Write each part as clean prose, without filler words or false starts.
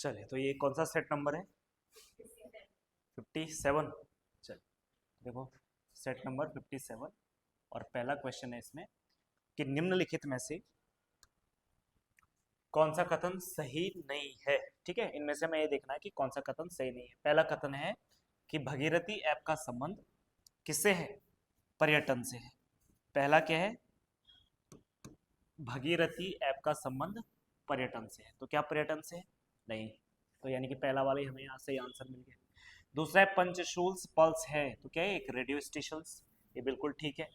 चलिए, तो ये कौन सा सेट नंबर है? 57। चलिए देखो, सेट नंबर 57 और पहला क्वेश्चन है इसमें कि निम्नलिखित में से कौन सा कथन सही नहीं है। ठीक है, इनमें से हमें ये देखना है कि कौन सा कथन सही नहीं है। पहला कथन है कि भगीरथी ऐप का संबंध किससे है? पर्यटन से है। पहला क्या है? भगीरथी ऐप का संबंध पर्यटन से है। तो क्या पर्यटन से है? नहीं। तो यानी कि पहला वाला ही हमें यहाँ से आंसर मिल गया। दूसरा है पंचशूल पल्स है, तो क्या है? एक रेडियो स्टेशन। ये बिल्कुल ठीक है।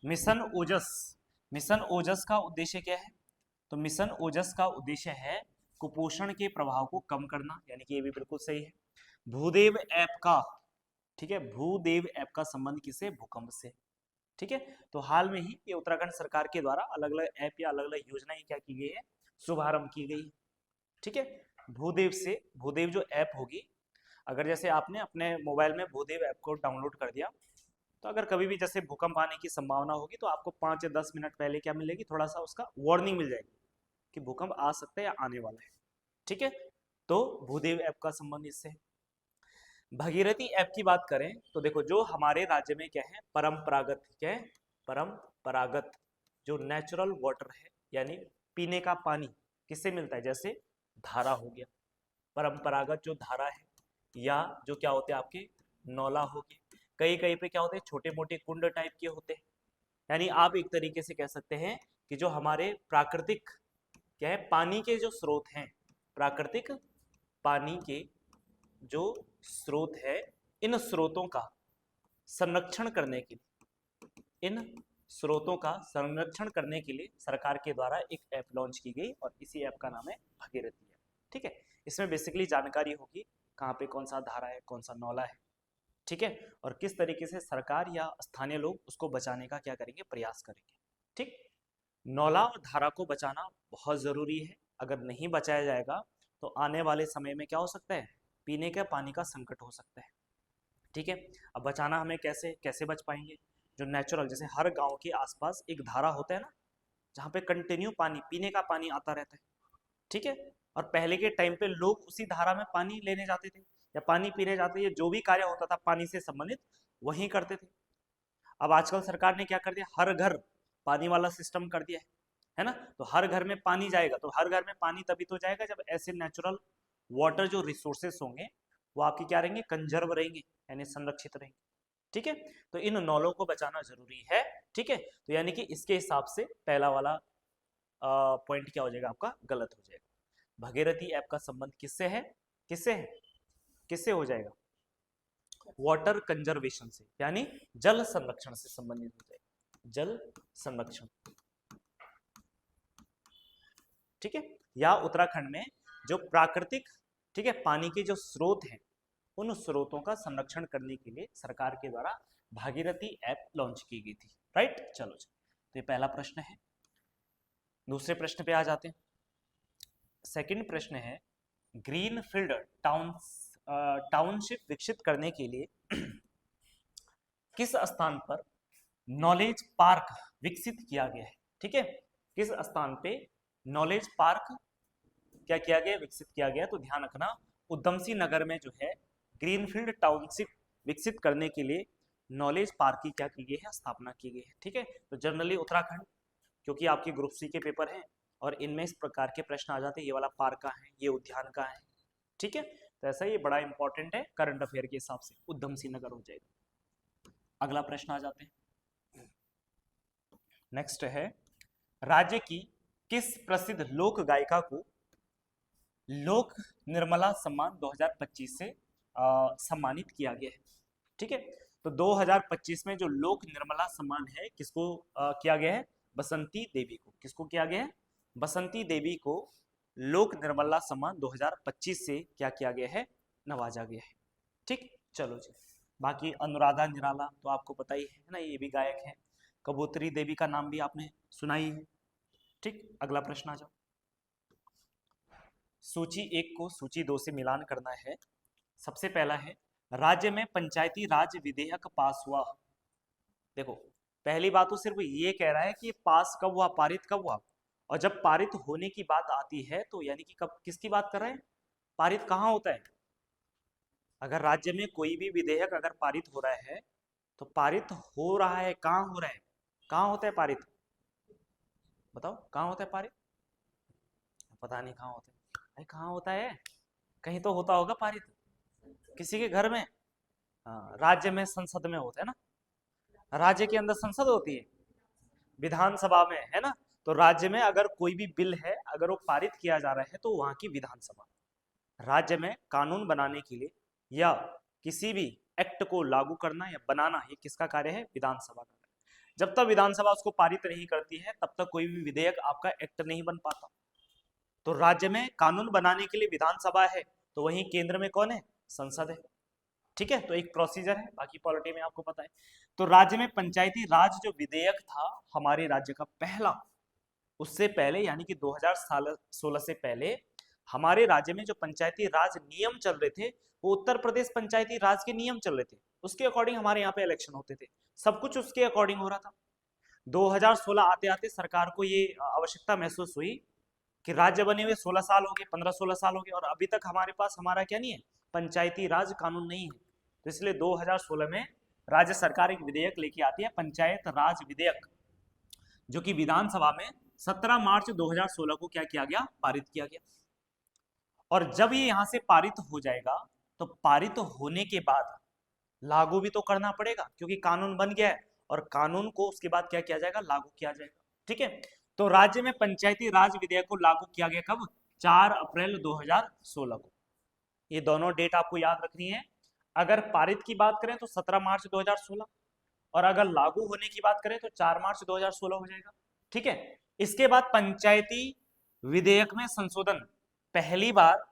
मिशन ओजस, मिशन ओजस का उद्देश्य क्या है? तो मिशन ओजस का उद्देश्य है कुपोषण के प्रभाव को कम करना, यानी कि ये भी बिल्कुल सही है। भूदेव ऐप का, ठीक है, भूदेव ऐप का संबंध किससे? भूकंप से। ठीक है, तो हाल में ही ये उत्तराखंड सरकार के द्वारा अलग अलग ऐप या अलग अलग योजनाएं क्या की गई है? शुभारंभ की गई। ठीक है, भूदेव से, भूदेव जो ऐप होगी, अगर जैसे आपने अपने मोबाइल में भूदेव ऐप को डाउनलोड कर दिया, तो अगर कभी भी जैसे भूकंप आने की संभावना होगी तो आपको 5 या 10 मिनट पहले क्या मिलेगी? थोड़ा सा उसका वार्निंग मिल जाएगी कि भूकंप आ सकता है या आने वाला है। ठीक है, तो भूदेव ऐप का संबंध इससे है। भगीरथी ऐप की बात करें तो देखो, जो हमारे राज्य में क्या है? परंपरागत, क्या है? परंपरागत जो नेचुरल वाटर है, यानी पीने का पानी किससे मिलता है? जैसे धारा हो गया, परंपरागत जो धारा है, या जो क्या होते हैं आपके नौला हो गए। कई कई पे क्या होते हैं? छोटे मोटे कुंड टाइप के होते हैं। यानी आप एक तरीके से कह सकते हैं कि जो हमारे प्राकृतिक क्या है? पानी के जो स्रोत हैं, प्राकृतिक पानी के जो स्रोत है, इन स्रोतों का संरक्षण करने के लिए, इन स्रोतों का संरक्षण करने के लिए सरकार के द्वारा एक ऐप लॉन्च की गई और इसी ऐप का नाम है भगीरथी ऐप। ठीक है, इसमें बेसिकली जानकारी होगी कहाँ पे कौन सा धारा है, कौन सा नौला है। ठीक है, और किस तरीके से सरकार या स्थानीय लोग उसको बचाने का क्या करेंगे? प्रयास करेंगे। ठीक, नौला और धारा को बचाना बहुत जरूरी है। अगर नहीं बचाया जाएगा तो आने वाले समय में क्या हो सकता है? पीने के पानी का संकट हो सकता है। ठीक है, अब बचाना हमें कैसे कैसे बच पाएंगे? जो नेचुरल, जैसे हर गांव के आसपास एक धारा होता है ना, जहाँ पे कंटिन्यू पानी, पीने का पानी आता रहता है। ठीक है, और पहले के टाइम पे लोग उसी धारा में पानी लेने जाते थे या पानी पीने जाते थे, जो भी कार्य होता था पानी से संबंधित वही करते थे। अब आजकल सरकार ने क्या कर दिया? हर घर पानी वाला सिस्टम कर दिया है ना? तो हर घर में पानी जाएगा, तो हर घर में पानी तभी तो जाएगा जब ऐसे नेचुरल वाटर जो रिसोर्सेस होंगे वो आपके क्या रहेंगे? कंजर्व रहेंगे, यानी संरक्षित रहेंगे। ठीक है, तो इन नौलों को बचाना जरूरी है। ठीक है, तो यानी कि इसके हिसाब से पहला वाला पॉइंट क्या हो जाएगा? आपका गलत हो जाएगा। भगीरथी ऐप का संबंध किससे है? किससे है? किससे हो जाएगा? वाटर कंजर्वेशन से, यानी जल संरक्षण से संबंधित हो जाएगा। जल संरक्षण। ठीक है, या उत्तराखंड में जो प्राकृतिक, ठीक है, पानी के जो स्रोत हैं, उन स्रोतों का संरक्षण करने के लिए सरकार के द्वारा भागीरथी ऐप लॉन्च की गई थी। राइट, चलो जी, तो ये पहला प्रश्न है। दूसरे प्रश्न पे आ जाते हैं। सेकंड प्रश्न है, ग्रीनफील्ड टाउनशिप विकसित करने के लिए किस स्थान पर नॉलेज पार्क विकसित किया गया है? ठीक है, किस स्थान पे नॉलेज पार्क क्या किया गया? विकसित किया गया। तो ध्यान रखना, उधमसिंह नगर में जो है ग्रीनफील्ड टाउनशिप विकसित करने के लिए नॉलेज पार्क की क्या की गई है? स्थापना की गई है। ठीक है, तो जनरली उत्तराखंड, क्योंकि आपकी ग्रुप सी के पेपर हैं और इनमें इस प्रकार के प्रश्न आ जाते हैं, ये वाला पार्क का है, ये उद्यान का है। ठीक है, तो ऐसा ये बड़ा इंपॉर्टेंट है करंट अफेयर के हिसाब से, उधमसिंह नगर हो जाएगा। अगला प्रश्न आ जाते हैं। नेक्स्ट है, राज्य की किस प्रसिद्ध लोक गायिका को लोक निर्मला सम्मान 2025 से सम्मानित किया गया है? ठीक है, तो 2025 में जो लोक निर्मला सम्मान है, किसको किया गया है? बसंती देवी को। किसको किया गया है? बसंती देवी को लोक निर्मला सम्मान 2025 से क्या किया गया है? नवाजा गया है। ठीक, चलो जी, बाकी अनुराधा निराला तो आपको पता ही है ना, ये भी गायक है। कबूतरी देवी का नाम भी आपने सुना ही है। ठीक, अगला प्रश्न आ जाओ। सूची 1 को सूची 2 से मिलान करना है। सबसे पहला है, राज्य में पंचायती राज विधेयक पास हुआ। देखो, पहली बात तो सिर्फ ये कह रहा है कि पास कब हुआ, पारित कब हुआ, और जब पारित होने की बात आती है तो यानी कि कब, किसकी बात कर रहे हैं? पारित कहाँ होता है? अगर राज्य में कोई भी विधेयक अगर पारित हो रहा है तो पारित हो रहा है, कहाँ हो रहा है, कहाँ होता है पारित? बताओ कहाँ होता है पारित? पता नहीं कहाँ होता है भाई, कहाँ होता है? कहीं तो होता होगा पारित, किसी के घर में। हाँ, राज्य में संसद में होता है ना, राज्य के अंदर संसद होती है, विधानसभा में, है ना। तो राज्य में अगर कोई भी बिल है अगर वो पारित किया जा रहा है तो वहां की विधानसभा, राज्य में कानून बनाने के लिए या किसी भी एक्ट को लागू करना या बनाना, ये किसका कार्य है? विधानसभा का। जब तक विधानसभा उसको पारित नहीं करती है तब तक कोई भी विधेयक आपका एक्ट नहीं बन पाता। तो राज्य में कानून बनाने के लिए विधानसभा है, तो वहीं केंद्र में कौन है? संसद है। ठीक है, तो एक प्रोसीजर है, बाकी पॉलिटी में आपको पता है। तो राज्य में पंचायती राज जो विधेयक था हमारे राज्य का पहला, उससे पहले यानी कि 2016 से पहले हमारे राज्य में जो पंचायती राज नियम चल रहे थे वो उत्तर प्रदेश पंचायती राज के नियम चल रहे थे, उसके अकॉर्डिंग हमारे यहाँ पे इलेक्शन होते थे, सब कुछ उसके अकॉर्डिंग हो रहा था। 2016 आते आते सरकार को ये आवश्यकता महसूस हुई कि राज्य बने हुए 16 साल हो गए, 15-16 साल हो गए और अभी तक हमारे पास हमारा क्या नहीं है? पंचायती राज कानून नहीं है। तो इसलिए 2016 में राज्य सरकार एक विधेयक लेके आती है, पंचायत राज विधेयक, जो कि विधानसभा में 17 मार्च 2016 को क्या किया गया? पारित किया गया। और जब ये यहां से पारित हो जाएगा तो पारित होने के बाद लागू भी तो करना पड़ेगा, क्योंकि कानून बन गया है और कानून को उसके बाद क्या किया जाएगा? लागू किया जाएगा। ठीक है, तो राज्य में पंचायती राज विधेयक को लागू किया गया कब? 4 अप्रैल 2016 को। ये दोनों डेट आपको याद रखनी है। अगर पारित की बात करें तो 17 मार्च 2016 और अगर लागू होने की बात करें तो 4 मार्च 2016 हो जाएगा। ठीक है, इसके बाद पंचायती विधेयक में संशोधन पहली बार,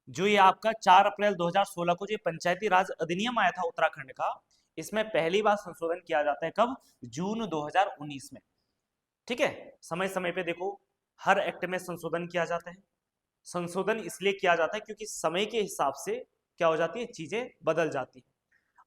जो ये आपका 4 अप्रैल 2016 को जो पंचायती राज अधिनियम आया था उत्तराखंड का, इसमें पहली बार संशोधन किया जाता है कब? जून 2019 में। ठीक है, समय समय पे देखो हर एक्ट में संशोधन किया जाता है। संशोधन इसलिए किया जाता है क्योंकि समय के हिसाब से क्या हो जाती है? चीजें बदल जाती है,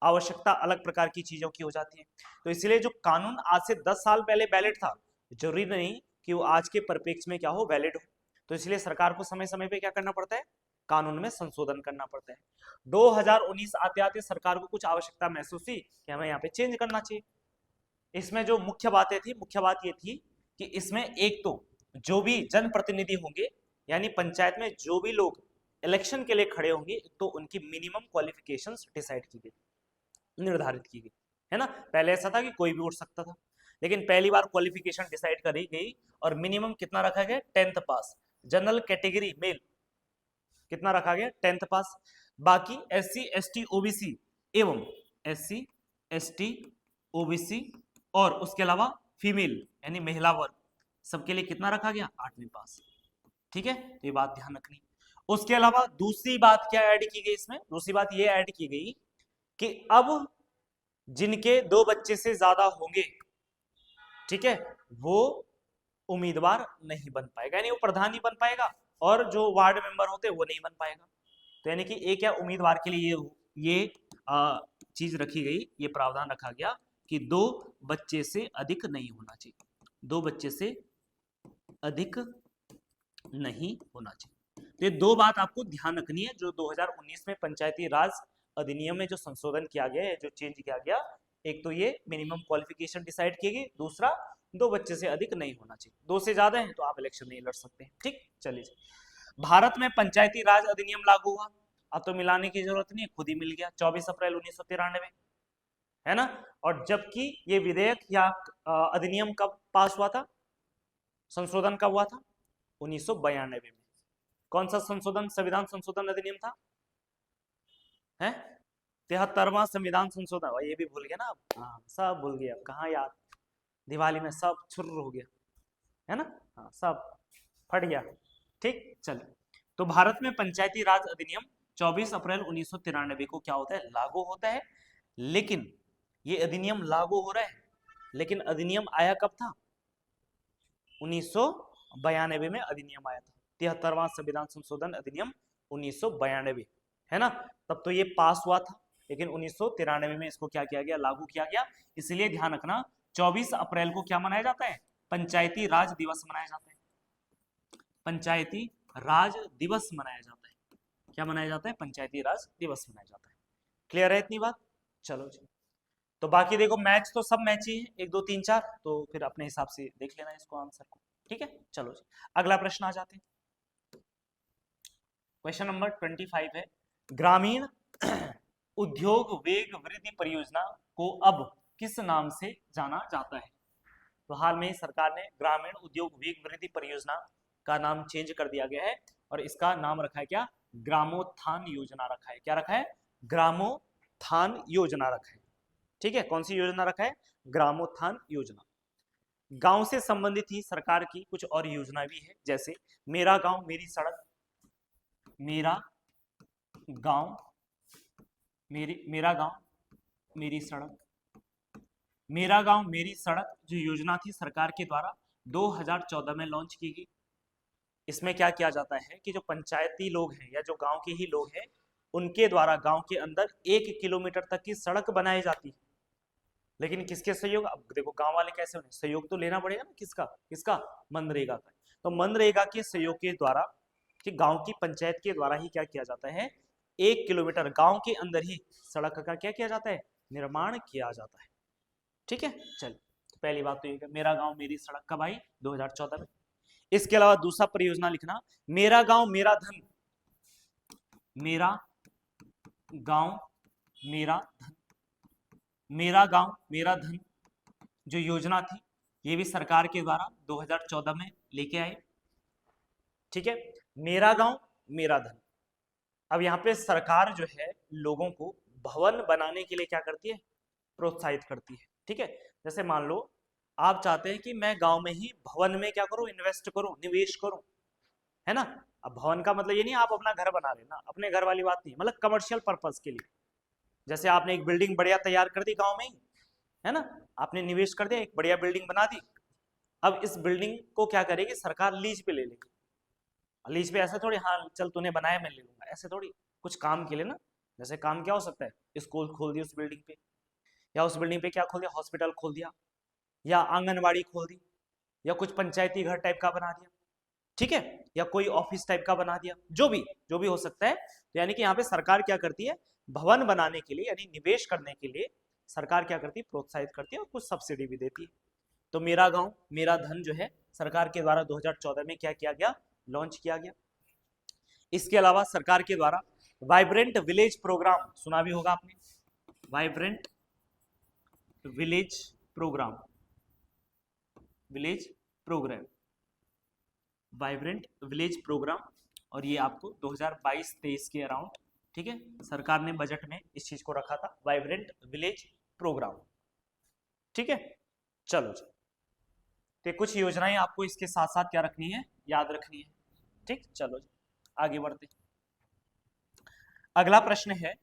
आवश्यकता अलग प्रकार की चीजों की हो जाती है। तो इसलिए जो कानून आज से 10 साल पहले वैलिड था, जरूरी नहीं कि वो आज के परिप्रेक्ष्य में क्या हो? वैलिड हो। तो इसलिए सरकार को समय समय पे क्या करना पड़ता है? कानून में संशोधन करना पड़ता है। 2019 आते आते सरकार को कुछ आवश्यकता महसूस हुई कि हमें यहाँ पे चेंज करना चाहिए। इसमें जो मुख्य बातें थी, मुख्य बात ये थी कि इसमें एक तो जो भी जनप्रतिनिधि होंगे यानी पंचायत में जो भी लोग इलेक्शन के लिए खड़े होंगे, तो उनकी मिनिमम क्वालिफिकेशंस डिसाइड की गई, निर्धारित की गई, है ना। पहले ऐसा था कि कोई भी उठ सकता था, लेकिन पहली बार क्वालिफिकेशन डिसाइड करी गई और मिनिमम कितना रखा गया? 10th पास। जनरल कैटेगरी मेल कितना रखा गया? 10th पास। बाकी SC ST OBC एवं SC ST OBC और उसके अलावा फीमेल यानी महिला वर्ग, सबके लिए कितना रखा गया? 8वीं पास। ठीक है, तो ये बात ध्यान रखनी। उसके अलावा दूसरी बात क्या ऐड की गई इसमें? दूसरी बात ये ऐड की गई कि अब जिनके 2 बच्चे से ज्यादा होंगे, ठीक है, वो उम्मीदवार नहीं बन पाएगा, यानी वो प्रधान नहीं बन पाएगा और जो वार्ड मेंबर होते वो नहीं बन पाएगा। तो यानी कि एक क्या उम्मीदवार के लिए ये चीज रखी गई, ये प्रावधान रखा गया कि 2 बच्चे से अधिक नहीं होना चाहिए, 2 बच्चे से अधिक नहीं होना चाहिए। तो ये 2 बात आपको ध्यान रखनी है जो 2019 में पंचायती राज अधिनियम में जो संशोधन किया गया है, जो चेंज किया गया। एक तो ये मिनिमम क्वालिफिकेशन डिसाइड की गई, दूसरा 2 बच्चे से अधिक नहीं होना चाहिए, 2 से ज्यादा है तो आप इलेक्शन नहीं लड़ सकते। ठीक, चलिए। भारत में पंचायती राज अधिनियम लागू हुआ, अब तो मिलाने की जरूरत नहीं है, खुद ही मिल गया, 24 अप्रैल 1993, है ना। और जबकि ये विधेयक या अधिनियम कब पास हुआ था? संशोधन कब हुआ था? 1992 में। कौन सा संशोधन? संविधान संशोधन अधिनियम था, है 73वां संविधान संशोधन। ये भी भूल गया ना, हाँ सब भूल गया, कहाँ याद, दिवाली में सब छुर्र हो गया, है ना। हाँ सब फट गया। ठीक, चल। तो भारत में पंचायती राज अधिनियम 24 अप्रैल 1993 को क्या होता है? लागू होता है। लेकिन ये अधिनियम लागू हो रहा है, लेकिन अधिनियम आया कब था? 1992 में अधिनियम आया था, 73वां संविधान संशोधन अधिनियम 1992, है ना। तब तो ये पास हुआ था, लेकिन 1993 में इसको क्या किया गया? लागू किया गया। इसलिए ध्यान रखना 24 अप्रैल को क्या मनाया जाता है? पंचायती राज दिवस मनाया जाता है, पंचायती राज दिवस मनाया जाता है। क्या मनाया जाता है? पंचायती राज दिवस मनाया जाता है। क्लियर है इतनी बात? चलो जी। तो बाकी देखो मैच तो सब मैच ही है, 1 2 3 4, तो फिर अपने हिसाब से देख लेना इसको आंसर को। ठीक है, चलो जी अगला प्रश्न आ जाते हैं। क्वेश्चन नंबर 25 है, ग्रामीण उद्योग वेग वृद्धि परियोजना को अब किस नाम से जाना जाता है? तो हाल में ही सरकार ने ग्रामीण उद्योग वेग वृद्धि परियोजना का नाम चेंज कर दिया गया है और इसका नाम रखा है क्या? ग्रामोत्थान योजना रखा है। क्या रखा है? ग्रामोत्थान योजना रखा है। ठीक है, कौन सी योजना रखा है? ग्रामोत्थान योजना। गांव से संबंधित ही सरकार की कुछ और योजना भी है, जैसे मेरा गांव मेरी सड़क, मेरा गांव मेरा गांव मेरी सड़क, मेरा गांव मेरी सड़क जो योजना थी सरकार के द्वारा 2014 में लॉन्च की गई। इसमें क्या किया जाता है कि जो पंचायती लोग हैं या जो गांव के ही लोग हैं उनके द्वारा गांव के अंदर 1 किलोमीटर तक की सड़क बनाई जाती है। लेकिन किसके सहयोग? अब देखो गांव वाले कैसे होने, सहयोग तो लेना पड़ेगा ना, किसका किसका? मनरेगा का। तो मनरेगा के सहयोग के द्वारा कि गांव की पंचायत के द्वारा ही क्या किया जाता है? 1 किलोमीटर गांव के अंदर ही सड़क का क्या किया जाता है? निर्माण किया जाता है। ठीक है, चल तो पहली बात तो ये मेरा गांव मेरी सड़क कब आई? 2014 में। इसके अलावा दूसरा परियोजना लिखना, मेरा गांव मेरा धन, मेरा गांव मेरा धन, मेरा गांव मेरा धन जो योजना थी ये भी सरकार के द्वारा 2014 में लेके आए। ठीक है, मेरा गांव मेरा धन। अब यहाँ पे सरकार जो है लोगों को भवन बनाने के लिए क्या करती है? प्रोत्साहित करती है। ठीक है, जैसे मान लो आप चाहते हैं कि मैं गांव में ही भवन में क्या करूं? इन्वेस्ट करूं, निवेश करूं, है ना? अब भवन का मतलब ये नहीं आप अपना घर बना लेना, अपने घर वाली बात नहीं, मतलब कमर्शियल पर्पस के लिए। जैसे आपने एक बिल्डिंग बढ़िया तैयार कर दी गांव में ही, है ना, आपने निवेश कर दिया, एक बढ़िया बिल्डिंग बना दी। अब इस बिल्डिंग को क्या करेगी सरकार? लीज पे ले लेगी। लीज पे ऐसा थोड़ी हाँ चल तूने बनाया मैं ले लूंगा, ऐसे थोड़ी, कुछ काम के लिए ना। जैसे काम क्या हो सकता है? स्कूल खोल दिया उस बिल्डिंग पे, या उस बिल्डिंग पे क्या खोल दिया? हॉस्पिटल खोल दिया, या आंगनबाड़ी खोल दी, या कुछ पंचायती घर टाइप का बना दिया। ठीक है, या कोई ऑफिस टाइप का बना दिया, जो भी हो सकता है। तो यानी कि यहाँ पे सरकार क्या करती है? भवन बनाने के लिए यानी निवेश करने के लिए सरकार क्या करती है? प्रोत्साहित करती है और कुछ सब्सिडी भी देती है। तो मेरा गांव मेरा धन जो है सरकार के द्वारा 2014 में क्या किया गया? लॉन्च किया गया। इसके अलावा सरकार के द्वारा वाइब्रेंट विलेज प्रोग्राम सुना भी होगा आपने, vibrant village programme, village programme, vibrant village programme, और ये आपको 2022-23 के अराउंड, ठीक है, सरकार ने बजट में इस चीज को रखा था, वाइब्रेंट विलेज प्रोग्राम। ठीक है, चलो जी, तो कुछ योजनाएं आपको इसके साथ साथ क्या रखनी है? याद रखनी है। ठीक, चलो जी आगे बढ़ते। अगला प्रश्न है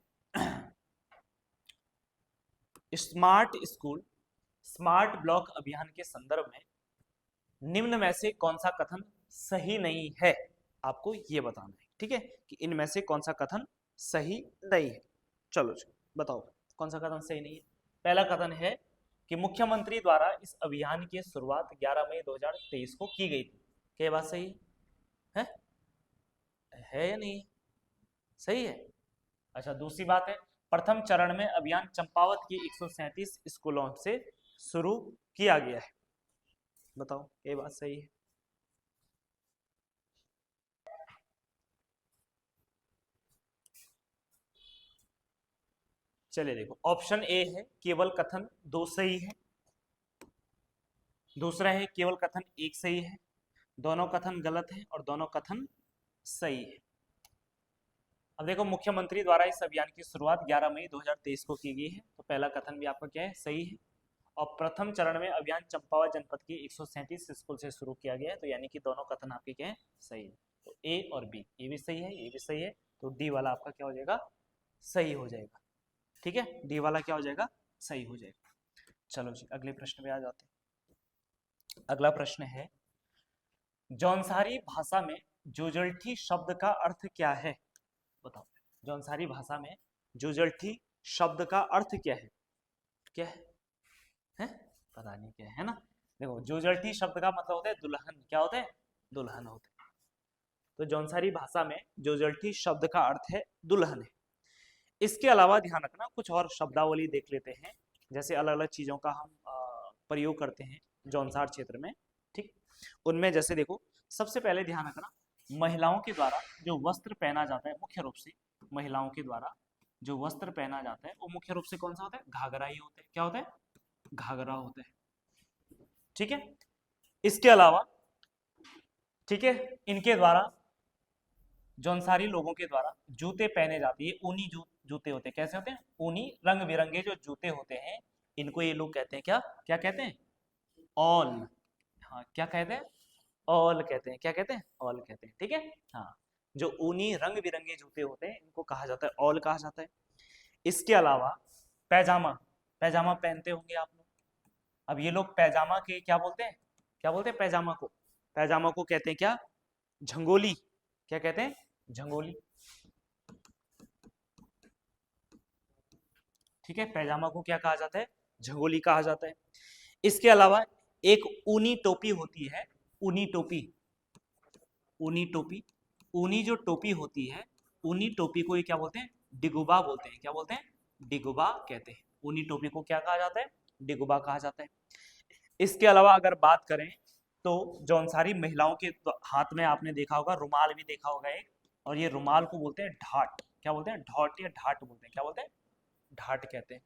स्मार्ट स्कूल स्मार्ट ब्लॉक अभियान के संदर्भ में निम्न में से कौन सा कथन सही नहीं है? आपको यह बताना है। ठीक है, कि इनमें से कौन सा कथन सही नहीं है। चलो जी बताओ कौन सा कथन सही नहीं है। पहला कथन है कि मुख्यमंत्री द्वारा इस अभियान की शुरुआत 11 मई 2023 को की गई थी। क्या बात सही है या नहीं? सही है। अच्छा, दूसरी बात है प्रथम चरण में अभियान चंपावत की 137 स्कूलों से शुरू किया गया है। बताओ ये बात सही है? चलिए देखो, ऑप्शन ए है केवल कथन 2 सही है, दूसरा है केवल कथन 1 सही है, दोनों कथन गलत है और दोनों कथन सही है। अब देखो मुख्यमंत्री द्वारा इस अभियान की शुरुआत 11 मई 2023 को की गई है, तो पहला कथन भी आपका क्या है? सही है। और प्रथम चरण में अभियान चंपावत जनपद की 137 स्कूल से शुरू किया गया है, तो यानी कि दोनों कथन आपके क्या है? सही है। तो ए और बी ये भी सही है, ये भी सही है, तो डी वाला आपका क्या हो जाएगा? सही हो जाएगा। ठीक है, डी वाला क्या हो जाएगा? सही हो जाएगा। चलो जी अगले प्रश्न पे आ जाते हैं। अगला प्रश्न है जौनसारी भाषा में जुजल्ठी शब्द का अर्थ क्या है? बताओ, जौनसारी भाषा में जुजल्ठी शब्द का अर्थ क्या है? क्या है? पता नहीं क्या है ना। देखो जुजल्ठी शब्द का मतलब होता है दुल्हन। क्या होता है? दुल्हन होता है। तो जौनसारी भाषा में जोजल्टी शब्द का अर्थ है दुल्हन है। इसके अलावा ध्यान रखना कुछ और शब्दावली देख लेते हैं, जैसे अलग अलग चीजों का हम प्रयोग करते हैं जौनसार क्षेत्र में, ठीक। उनमें जैसे देखो, सबसे पहले ध्यान रखना महिलाओं के द्वारा जो वस्त्र पहना जाता है, मुख्य रूप से महिलाओं के द्वारा जो वस्त्र पहना जाता है वो मुख्य रूप से कौन सा होता है? घाघरा ही होता है। क्या होता है? घाघरा होता है, ठीक है। इसके अलावा, ठीक है, इनके द्वारा जौनसारी लोगों के द्वारा जूते पहने जाते हैं, ऊनी जूते होते हैं। कैसे होते हैं? ऊनी, रंग बिरंगे जो जूते होते हैं, इनको ये लोग कहते हैं क्या? क्या कहते हैं? ऑल। हाँ, क्या कहते हैं? ऑल कहते हैं। क्या कहते हैं? ऑल कहते हैं, ठीक है। हाँ, जो ऊनी रंग बिरंगे जूते होते हैं इनको कहा जाता है ऑल कहा जाता है। इसके अलावा पैजामा, पैजामा पहनते होंगे आप लोग। अब ये लोग पैजामा के क्या बोलते हैं? क्या बोलते हैं पैजामा को? पैजामा को कहते हैं क्या? झंगोली। क्या कहते हैं? झंगोली, ठीक है। पैजामा को क्या कहा जाता है? झंगोली कहा जाता है। इसके अलावा एक ऊनी टोपी होती है, ऊनी टोपी, ऊनी टोपी, ऊनी जो टोपी होती है, ऊनी टोपी को ये क्या बोलते हैं? डिगुबा बोलते हैं। क्या बोलते हैं? डिगुबा कहते हैं। ऊनी टोपी को क्या कहा जाता है? डिगुबा कहा जाता है। इसके अलावा अगर बात करें तो जौनसारी महिलाओं के हाथ में आपने देखा होगा रुमाल भी देखा होगा एक, और ये रुमाल को बोलते हैं ढाट। क्या बोलते हैं? ढाट या ढाट बोलते हैं। क्या बोलते हैं? ढाट कहते हैं,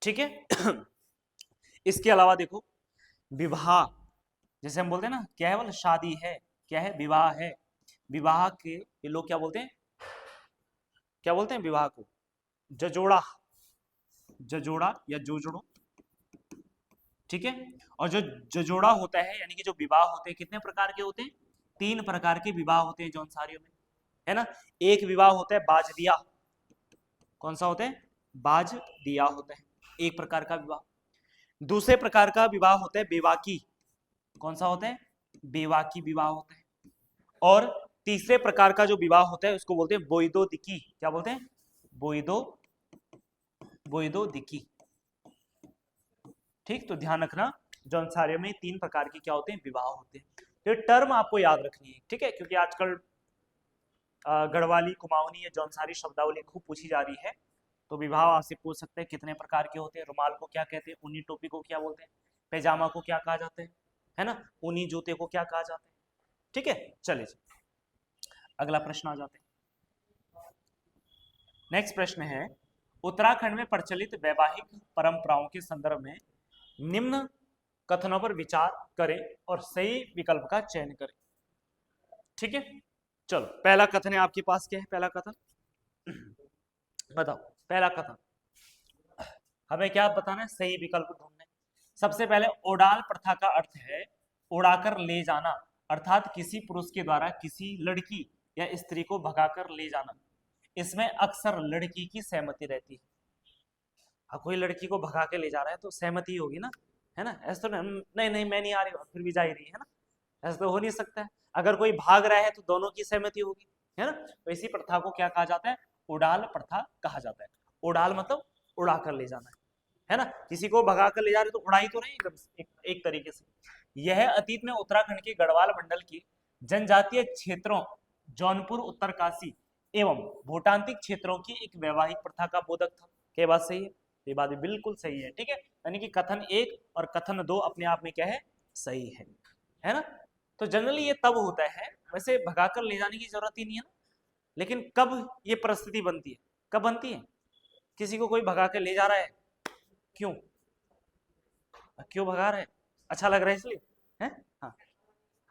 ठीक है। इसके अलावा देखो विवाह, जैसे हम बोलते हैं ना, क्या है? बोले शादी है, क्या है? विवाह है। विवाह के ये लोग क्या बोलते हैं? क्या बोलते हैं विवाह को? जजोड़ा, जजोड़ा या जोजड़ो, ठीक है। और जो जजोड़ा होता है, यानी कि जो विवाह होते हैं, कितने प्रकार के होते हैं? 3 प्रकार के विवाह होते हैं जौनसारियों में, है ना। एक विवाह होता है बाज दिया। कौन सा होता है? बाज दिया होता है, एक प्रकार का विवाह। दूसरे प्रकार का विवाह होता है बेवाकी। कौन सा होता है? बेवाकी विवाह होता है। और तीसरे प्रकार का जो विवाह होता है उसको बोलते हैं बोइदो दिकी। क्या बोलते हैं? बोइदो, बोइदो दिकी, ठीक। तो ध्यान रखना जौनसारियों में 3 प्रकार के क्या होते हैं? विवाह होते हैं। तो टर्म आपको याद रखनी है, ठीक है, क्योंकि आजकल गढ़वाली, कुमाऊनी या जौनसारी शब्दावली खूब पूछी जा रही है। तो विवाह आपसे पूछ सकते हैं कितने प्रकार के होते हैं, रुमाल को क्या कहते हैं, ऊनी टोपी को क्या बोलते हैं, पैजामा को क्या कहा जाता है ना, ऊनी जूते को क्या कहा जाता है, ठीक है। चलिए अगला प्रश्न आ जाते हैं। नेक्स्ट प्रश्न है, उत्तराखंड में प्रचलित वैवाहिक परंपराओं के संदर्भ में निम्न कथनों पर विचार करें और सही विकल्प का चयन करें, ठीक है। चलो पहला कथन है आपके पास, क्या है पहला कथन? बताओ पहला कथन, हमें क्या बताना है? सही विकल्प ढूंढना है। सबसे पहले ओडाल प्रथा का अर्थ है उड़ाकर ले जाना, अर्थात किसी पुरुष के द्वारा किसी लड़की या स्त्री को भगाकर ले जाना। इसमें अक्सर लड़की की सहमति रहती है। हाँ, कोई लड़की को भगा के ले जा रहा है तो सहमति होगी ना, है ना। ऐसा तो नहीं नहीं मैं नहीं आ रही, फिर भी जा ही रही है ना, ऐसा तो हो नहीं सकता है। अगर कोई भाग रहा है तो दोनों की सहमति होगी, है ना। तो इसी प्रथा को क्या कहा जाता है? उड़ाल प्रथा कहा जाता है। उड़ाल मतलब उड़ा कर ले जाना है ना। किसी को भगा कर ले जा रहे तो उड़ाई तो नहीं एकदम एक तरीके से। यह अतीत में उत्तराखंड के गढ़वाल मंडल की जनजातीय क्षेत्रों, जौनपुर, उत्तरकाशी एवं भूटांतिक क्षेत्रों की एक वैवाहिक प्रथा का बोधक था। क्या बात सही है? ये बात भी बिल्कुल सही है, ठीक है। यानी कि कथन 1 और कथन 2 अपने आप में क्या है? सही है ना। तो जनरली ये तब होता है, वैसे भगाकर ले जाने की जरूरत ही नहीं है ना, लेकिन कब ये परिस्थिति बनती है? कब बनती है? किसी को कोई भगा कर ले जा रहा है, क्यों? क्यों भगा रहे हैं? अच्छा लग रहा है इसलिए, है? हाँ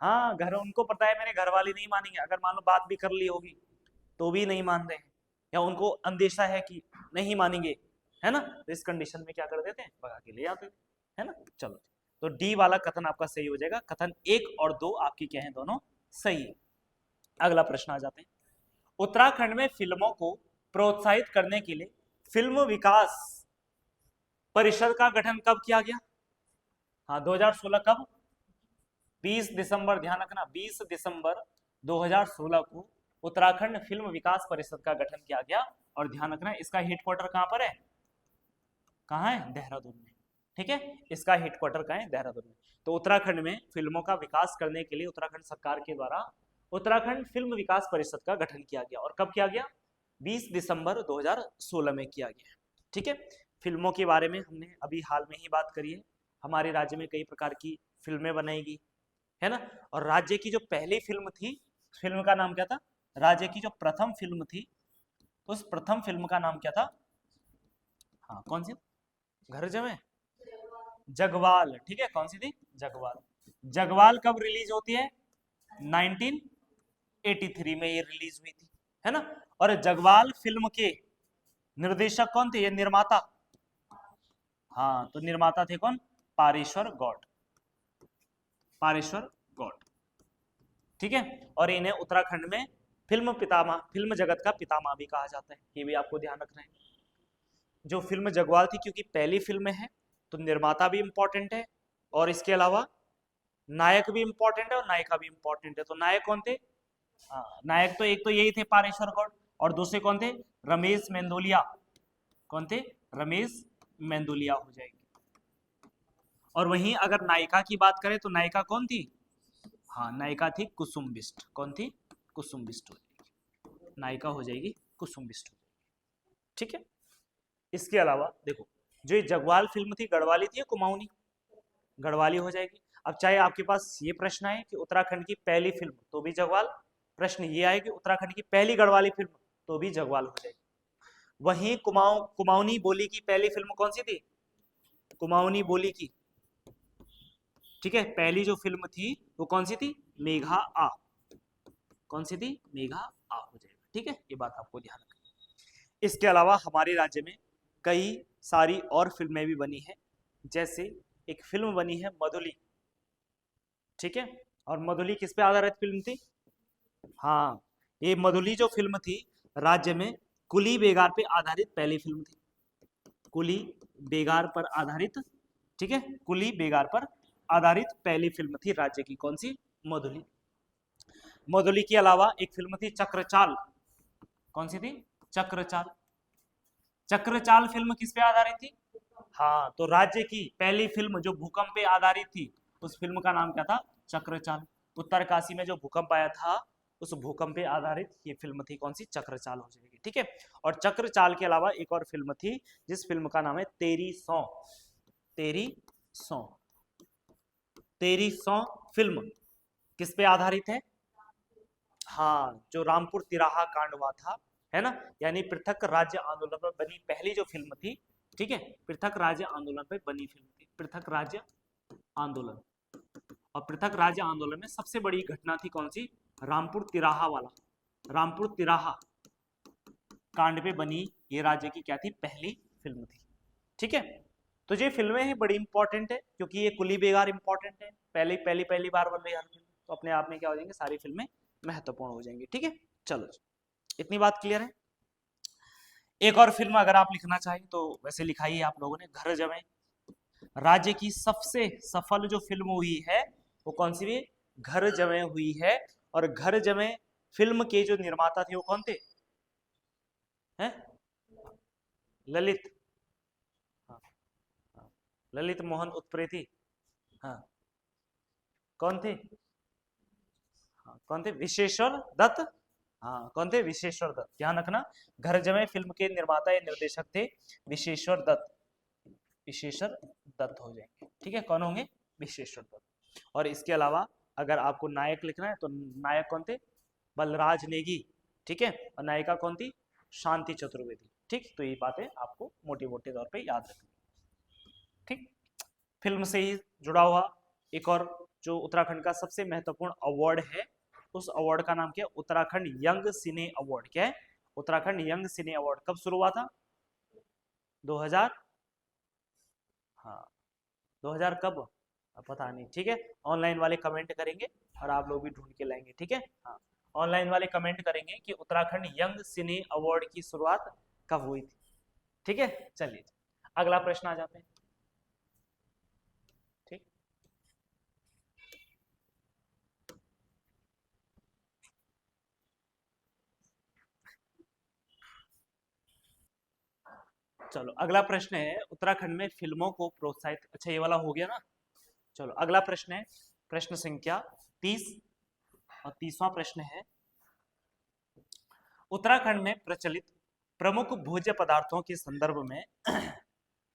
हाँ, घर उनको पता है मेरे घर वाले नहीं मानेंगे, अगर मान लो बात भी कर ली होगी तो भी नहीं मान रहे हैं, या उनको अंदेशा है कि नहीं मानेंगे, है ना। तो इस कंडीशन में क्या कर देते हैं? भगा के ले आते हैं, है ना। चलो तो डी वाला कथन आपका सही हो जाएगा। कथन 1 और 2 आपकी क्या है? दोनों सही है। अगला प्रश्न आ जाते हैं। उत्तराखंड में फिल्मों को प्रोत्साहित करने के लिए फिल्म विकास परिषद का गठन कब किया गया? हाँ 2016 कब? 20 दिसंबर, ध्यान रखना 20 दिसंबर 2016 को उत्तराखंड फिल्म विकास परिषद का गठन किया गया। और ध्यान रखना इसका हेडक्वार्टर कहां पर है? कहां है? देहरादून में, ठीक है। इसका हेडक्वार्टर कहां है? देहरादून में। तो उत्तराखंड में फिल्मों का विकास करने के लिए उत्तराखंड सरकार के द्वारा उत्तराखंड फिल्म विकास परिषद का गठन किया गया। और कब किया गया? 20 दिसंबर 2016 में किया गया। ठीक है, फिल्मों के बारे में हमने अभी हाल में ही बात करी है। हमारे राज्य में कई प्रकार की फिल्में बनाई गई है ना। और राज्य की जो पहली फिल्म थी, फिल्म का नाम क्या था? राज्य की जो प्रथम फिल्म थी, उस प्रथम फिल्म का नाम क्या था? हाँ, कौन सी? घर जमे जगवाल। ठीक है, कौन सी थी? जगवाल। जगवाल कब रिलीज होती है? 1983 में ये रिलीज हुई थी, है ना। और जगवाल फिल्म के निर्देशक कौन थे? ये निर्माता, हाँ, तो निर्माता थे कौन? पारेश्वर गौड़। पारेश्वर गौड़, ठीक है। और इन्हें उत्तराखंड में फिल्म पितामह, फिल्म जगत का पितामह भी कहा जाता है। ये भी आपको ध्यान रखना है। जो फिल्म जगवाल थी, क्योंकि पहली फिल्म है, तो निर्माता भी इंपॉर्टेंट है, और इसके अलावा नायक भी इंपॉर्टेंट है और नायिका भी इंपॉर्टेंट है। तो नायक कौन थे? नायक तो एक तो यही थे, पारेश्वर गौड़, और दूसरे कौन थे? रमेश मेंदोलिया। कौन थे? रमेश मेंदोलिया हो जाएगी। और वहीं अगर नायिका की बात करें तो नायिका कौन थी? हाँ, नायिका थी कुसुम बिष्ट। कौन थी? कुसुम बिष्ट हो जाएगी, नायिका हो जाएगी कुसुम बिष्ट हो जाएगी। ठीक है, इसके अलावा देखो, जो ये जगवाल फिल्म थी, गढ़वाली थी या कुमाऊनी? गढ़वाली हो जाएगी। अब चाहे आपके पास ये प्रश्न आए कि उत्तराखंड की पहली फिल्म, तो भी जगवाल। प्रश्न ये आए कि उत्तराखंड की पहली गढ़वाली फिल्म, तो भी जगवाल हो जाएगी। वहीं कुमाऊनी बोली की पहली फिल्म कौन सी थी? कुमाऊनी बोली की, ठीक है, पहली जो फिल्म थी वो कौन सी थी? मेघा आ। कौन सी थी? मेघा आ हो जाएगा। ठीक है, ये बात आपको ध्यान रखनी है। इसके अलावा हमारे राज्य में कई सारी और फिल्में भी बनी हैं। जैसे एक फिल्म बनी है मधुली, ठीक है। और मधुली किस पे आधारित फिल्म थी? हाँ, ये मधुली जो फिल्म थी, राज्य में कुली बेगार पे आधारित पहली फिल्म थी। कुली बेगार पर आधारित, ठीक है, कुली बेगार पर आधारित पहली फिल्म थी राज्य की। कौन सी? मधुली। मधुली के अलावा एक फिल्म थी चक्रचाल। कौन सी थी? चक्रचाल। चक्रचाल फिल्म किस पे आधारित थी? हाँ, तो राज्य की पहली फिल्म जो भूकंप पे आधारित थी, उस फिल्म का नाम क्या था? चक्रचाल। उत्तरकाशी में जो भूकंप आया था, उस भूकंप पे आधारित ये फिल्म थी। कौन सी? चक्रचाल हो जाएगी। ठीक है, और चक्रचाल के अलावा एक और फिल्म थी, जिस फिल्म का नाम है तेरी सौ। तेरी सौ। तेरी सौ फिल्म किस पे आधारित है? हाँ, जो रामपुर तिराहा कांड हुआ था, है ना, यानी पृथक राज्य आंदोलन पर बनी पहली जो फिल्म थी, ठीक है, पृथक राज्य आंदोलन पे बनी फिल्म थी, पृथक राज्य आंदोलन। और पृथक राज्य आंदोलन में सबसे बड़ी घटना थी कौन सी? रामपुर तिराहा वाला, रामपुर तिराहा कांड पे बनी ये राज्य की क्या थी? पहली फिल्म थी। ठीक है, तो ये फिल्में ही बड़ी इंपॉर्टेंट है, क्योंकि ये कुली बेगार इंपॉर्टेंट है, पहली पहली पहली बार बन रही है फिल्म, तो अपने आप में क्या हो जाएंगे? सारी फिल्में महत्वपूर्ण हो जाएंगी। ठीक है, चलो, इतनी बात क्लियर है। एक और फिल्म अगर आप लिखना चाहें तो वैसे लिखाई है आप लोगों ने, घर जमे। राज्य की सबसे सफल जो फिल्म हुई है वो कौन सी भी? घर जमे हुई है। और घर जमे फिल्म के जो निर्माता थे वो कौन थे? हैं? ललित, हाँ, हाँ, ललित मोहन उत्प्रेती। हाँ, कौन थे? हाँ, कौन थे? विशेश्वर दत्त। हाँ, कौन थे? विशेश्वर दत्त। ध्यान रखना, घर जमे फिल्म के निर्माता या निर्देशक थे विशेश्वर दत्त। विशेश्वर दत्त हो जाएंगे। ठीक है, कौन होंगे? विशेश्वर दत्त। और इसके अलावा अगर आपको नायक लिखना है तो नायक कौन थे? बलराज नेगी। ठीक है, और नायिका कौन थी? शांति चतुर्वेदी। ठीक, तो ये बातें आपको मोटे मोटे तौर पे याद रखनी। ठीक, फिल्म से ही जुड़ा हुआ एक और जो उत्तराखंड का सबसे महत्वपूर्ण अवार्ड है, उस अवार्ड का नाम क्या है? उत्तराखंड यंग सिने अवार्ड। क्या है? उत्तराखंड यंग सिने अवार्ड कब शुरू हुआ था? 2000, हाँ, 2000 कब? पता नहीं। ठीक है, ऑनलाइन वाले कमेंट करेंगे और आप लोग भी ढूंढ के लाएंगे। ठीक है, हाँ, ऑनलाइन वाले कमेंट करेंगे कि उत्तराखंड यंग सिने अवार्ड की शुरुआत कब हुई थी। ठीक है, चलिए अगला प्रश्न आ जाते हैं। ठीक, चलो अगला प्रश्न है, उत्तराखंड में फिल्मों को प्रोत्साहित, अच्छा ये वाला हो गया ना। चलो अगला प्रश्न है, प्रश्न संख्या 30। और 30वां प्रश्न है, उत्तराखंड में प्रचलित प्रमुख भोज्य पदार्थों के संदर्भ में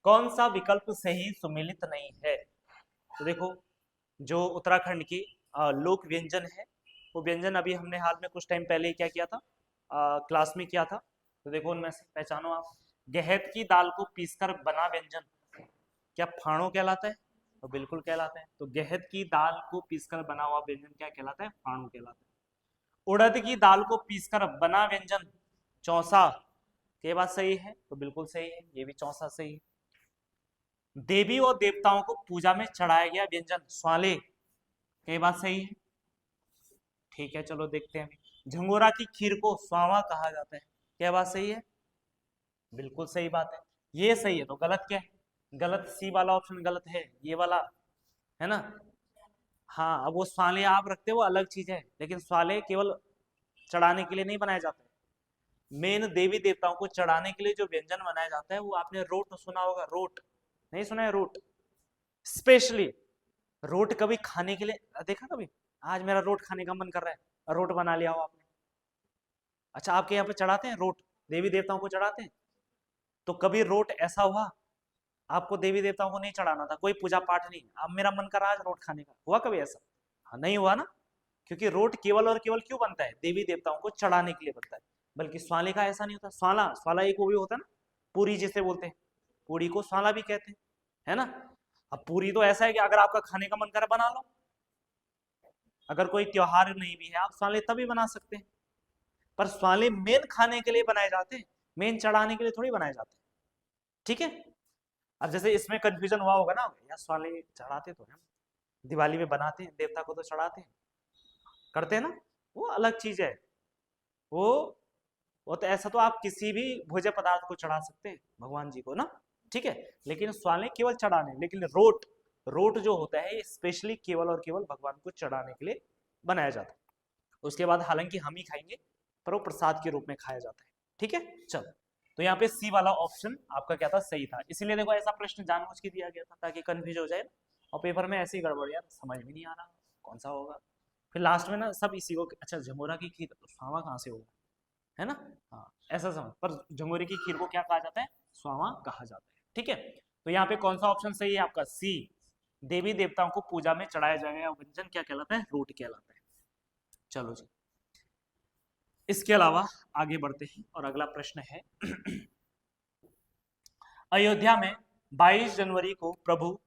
कौन सा विकल्प सही सुमेलित नहीं है। तो देखो, जो उत्तराखंड की लोक व्यंजन है, वो व्यंजन अभी हमने हाल में कुछ टाइम पहले ही क्या किया था, क्लास में किया था। तो देखो उनमें से पहचानो आप। गहत की दाल को पीसकर बना व्यंजन क्या फाणो कहलाता है? तो बिल्कुल कहलाता है। तो गहत की दाल को पीसकर बना हुआ व्यंजन क्या कहलाता है? फाणो कहलाता है। उड़द की दाल को पीसकर बना व्यंजन चौसा, ये बात सही है? तो बिल्कुल सही है, ये भी चौसा सही है। देवी और देवताओं को पूजा में चढ़ाया गया व्यंजन स्वाले, ये बात सही है? ठीक है, चलो देखते हैं। झंगोरा की खीर को स्वामा कहा जाता है, क्या बात सही है? बिल्कुल सही बात है, ये सही है। तो गलत क्या है? गलत सी वाला ऑप्शन गलत है, ये वाला है ना। हाँ, अब वो स्वाले आप रखते हो वो अलग चीज है, लेकिन स्वाले केवल चढ़ाने के लिए नहीं बनाए जाते। मेन देवी देवताओं को चढ़ाने के लिए जो व्यंजन बनाया जाता है वो आपने रोट सुना होगा। रोट नहीं सुना है? रोट स्पेशली रोट कभी खाने के लिए देखा कभी? आज मेरा रोट खाने का मन कर रहा है, रोट बना लिया हो आपने। अच्छा, आपके यहाँ पे चढ़ाते हैं रोट? देवी देवताओं को चढ़ाते हैं? तो कभी रोट ऐसा हुआ आपको देवी देवताओं को नहीं चढ़ाना था, कोई पूजा पाठ नहीं, अब मेरा मन कर रहा है आज रोट खाने का, हुआ कभी ऐसा? हाँ, नहीं हुआ ना। क्योंकि रोट केवल और केवल क्यों बनता है? देवी देवताओं को चढ़ाने के लिए बनता है। बल्कि स्वाले का ऐसा नहीं होता। स्वाला, स्वाला एक वो भी होता है ना, पूरी जिसे बोलते हैं, पूरी को स्वाला भी कहते हैं, है ना। अब पूरी तो ऐसा है कि अगर आपका खाने का मन करे बना लो, अगर कोई त्योहार नहीं भी है आप स्वाले तभी बना सकते हैं। पर स्वाले मेन खाने के लिए बनाए जाते हैं, मेन चढ़ाने के लिए थोड़ी बनाए जाते हैं। ठीक है। अब जैसे इसमें कंफ्यूजन हुआ होगा ना, यार स्वाले चढ़ाते तो हैं, दिवाली में बनाते हैं, देवता को तो चढ़ाते हैं, करते हैं ना, वो अलग चीज है। वो तो ऐसा तो आप किसी भी भोज्य पदार्थ को चढ़ा सकते हैं भगवान जी को ना, ठीक है। लेकिन स्वाले केवल चढ़ाने, लेकिन रोट, रोट जो होता है ये स्पेशली केवल और केवल भगवान को चढ़ाने के लिए बनाया जाता है। उसके बाद हालांकि हम ही खाएंगे, पर वो प्रसाद के रूप में खाया जाता है। ठीक है, चलो। तो यहाँ पे सी वाला ऑप्शन आपका क्या था? सही था। इसीलिए देखो ऐसा प्रश्न जानबूझ के दिया गया था ताकि कंफ्यूज हो जाए ना, और पेपर में ऐसी गड़बड़, यार समझ में नहीं आ रहा कौन सा होगा। फिर लास्ट में ना सब इसी को, अच्छा झमोरा की खीर स्वामा कहाँ से होगा, है ना। हाँ, ऐसा समझ। पर झंगोरे की खीर को क्या कहा जाता है? स्वामा कहा जाता है। ठीक है। तो यहाँ पे कौन सा ऑप्शन सही है आपका? सी, देवी देवताओं को पूजा में चढ़ाया जाएगा व्यंजन क्या कहलाता है? रोट कहलाता है। चलो जी, इसके अलावा आगे बढ़ते हैं और अगला प्रश्न है अयोध्या में 22 जनवरी को प्रभु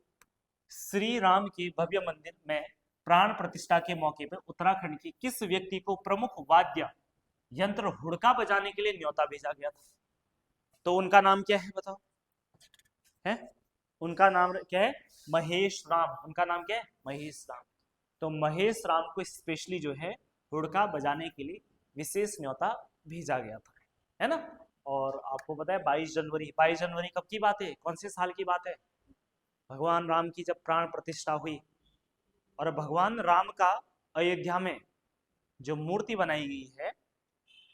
श्री राम के भव्य मंदिर में प्राण प्रतिष्ठा के मौके पर उत्तराखंड के किस व्यक्ति को प्रमुख वाद्य यंत्र हुड़का बजाने के लिए न्योता भेजा गया था? तो उनका नाम क्या है बताओ? है उनका नाम क्या है? महेश राम। उनका नाम क्या है? महेश राम। तो महेश राम को स्पेशली जो है हुड़का बजाने के लिए विशेष न्योता भेजा गया था, है ना। और आपको पता है 22 जनवरी, 22 जनवरी कब की बात है? कौन से साल की बात है? भगवान राम की जब प्राण प्रतिष्ठा हुई। और भगवान राम का अयोध्या में जो मूर्ति बनाई गई है,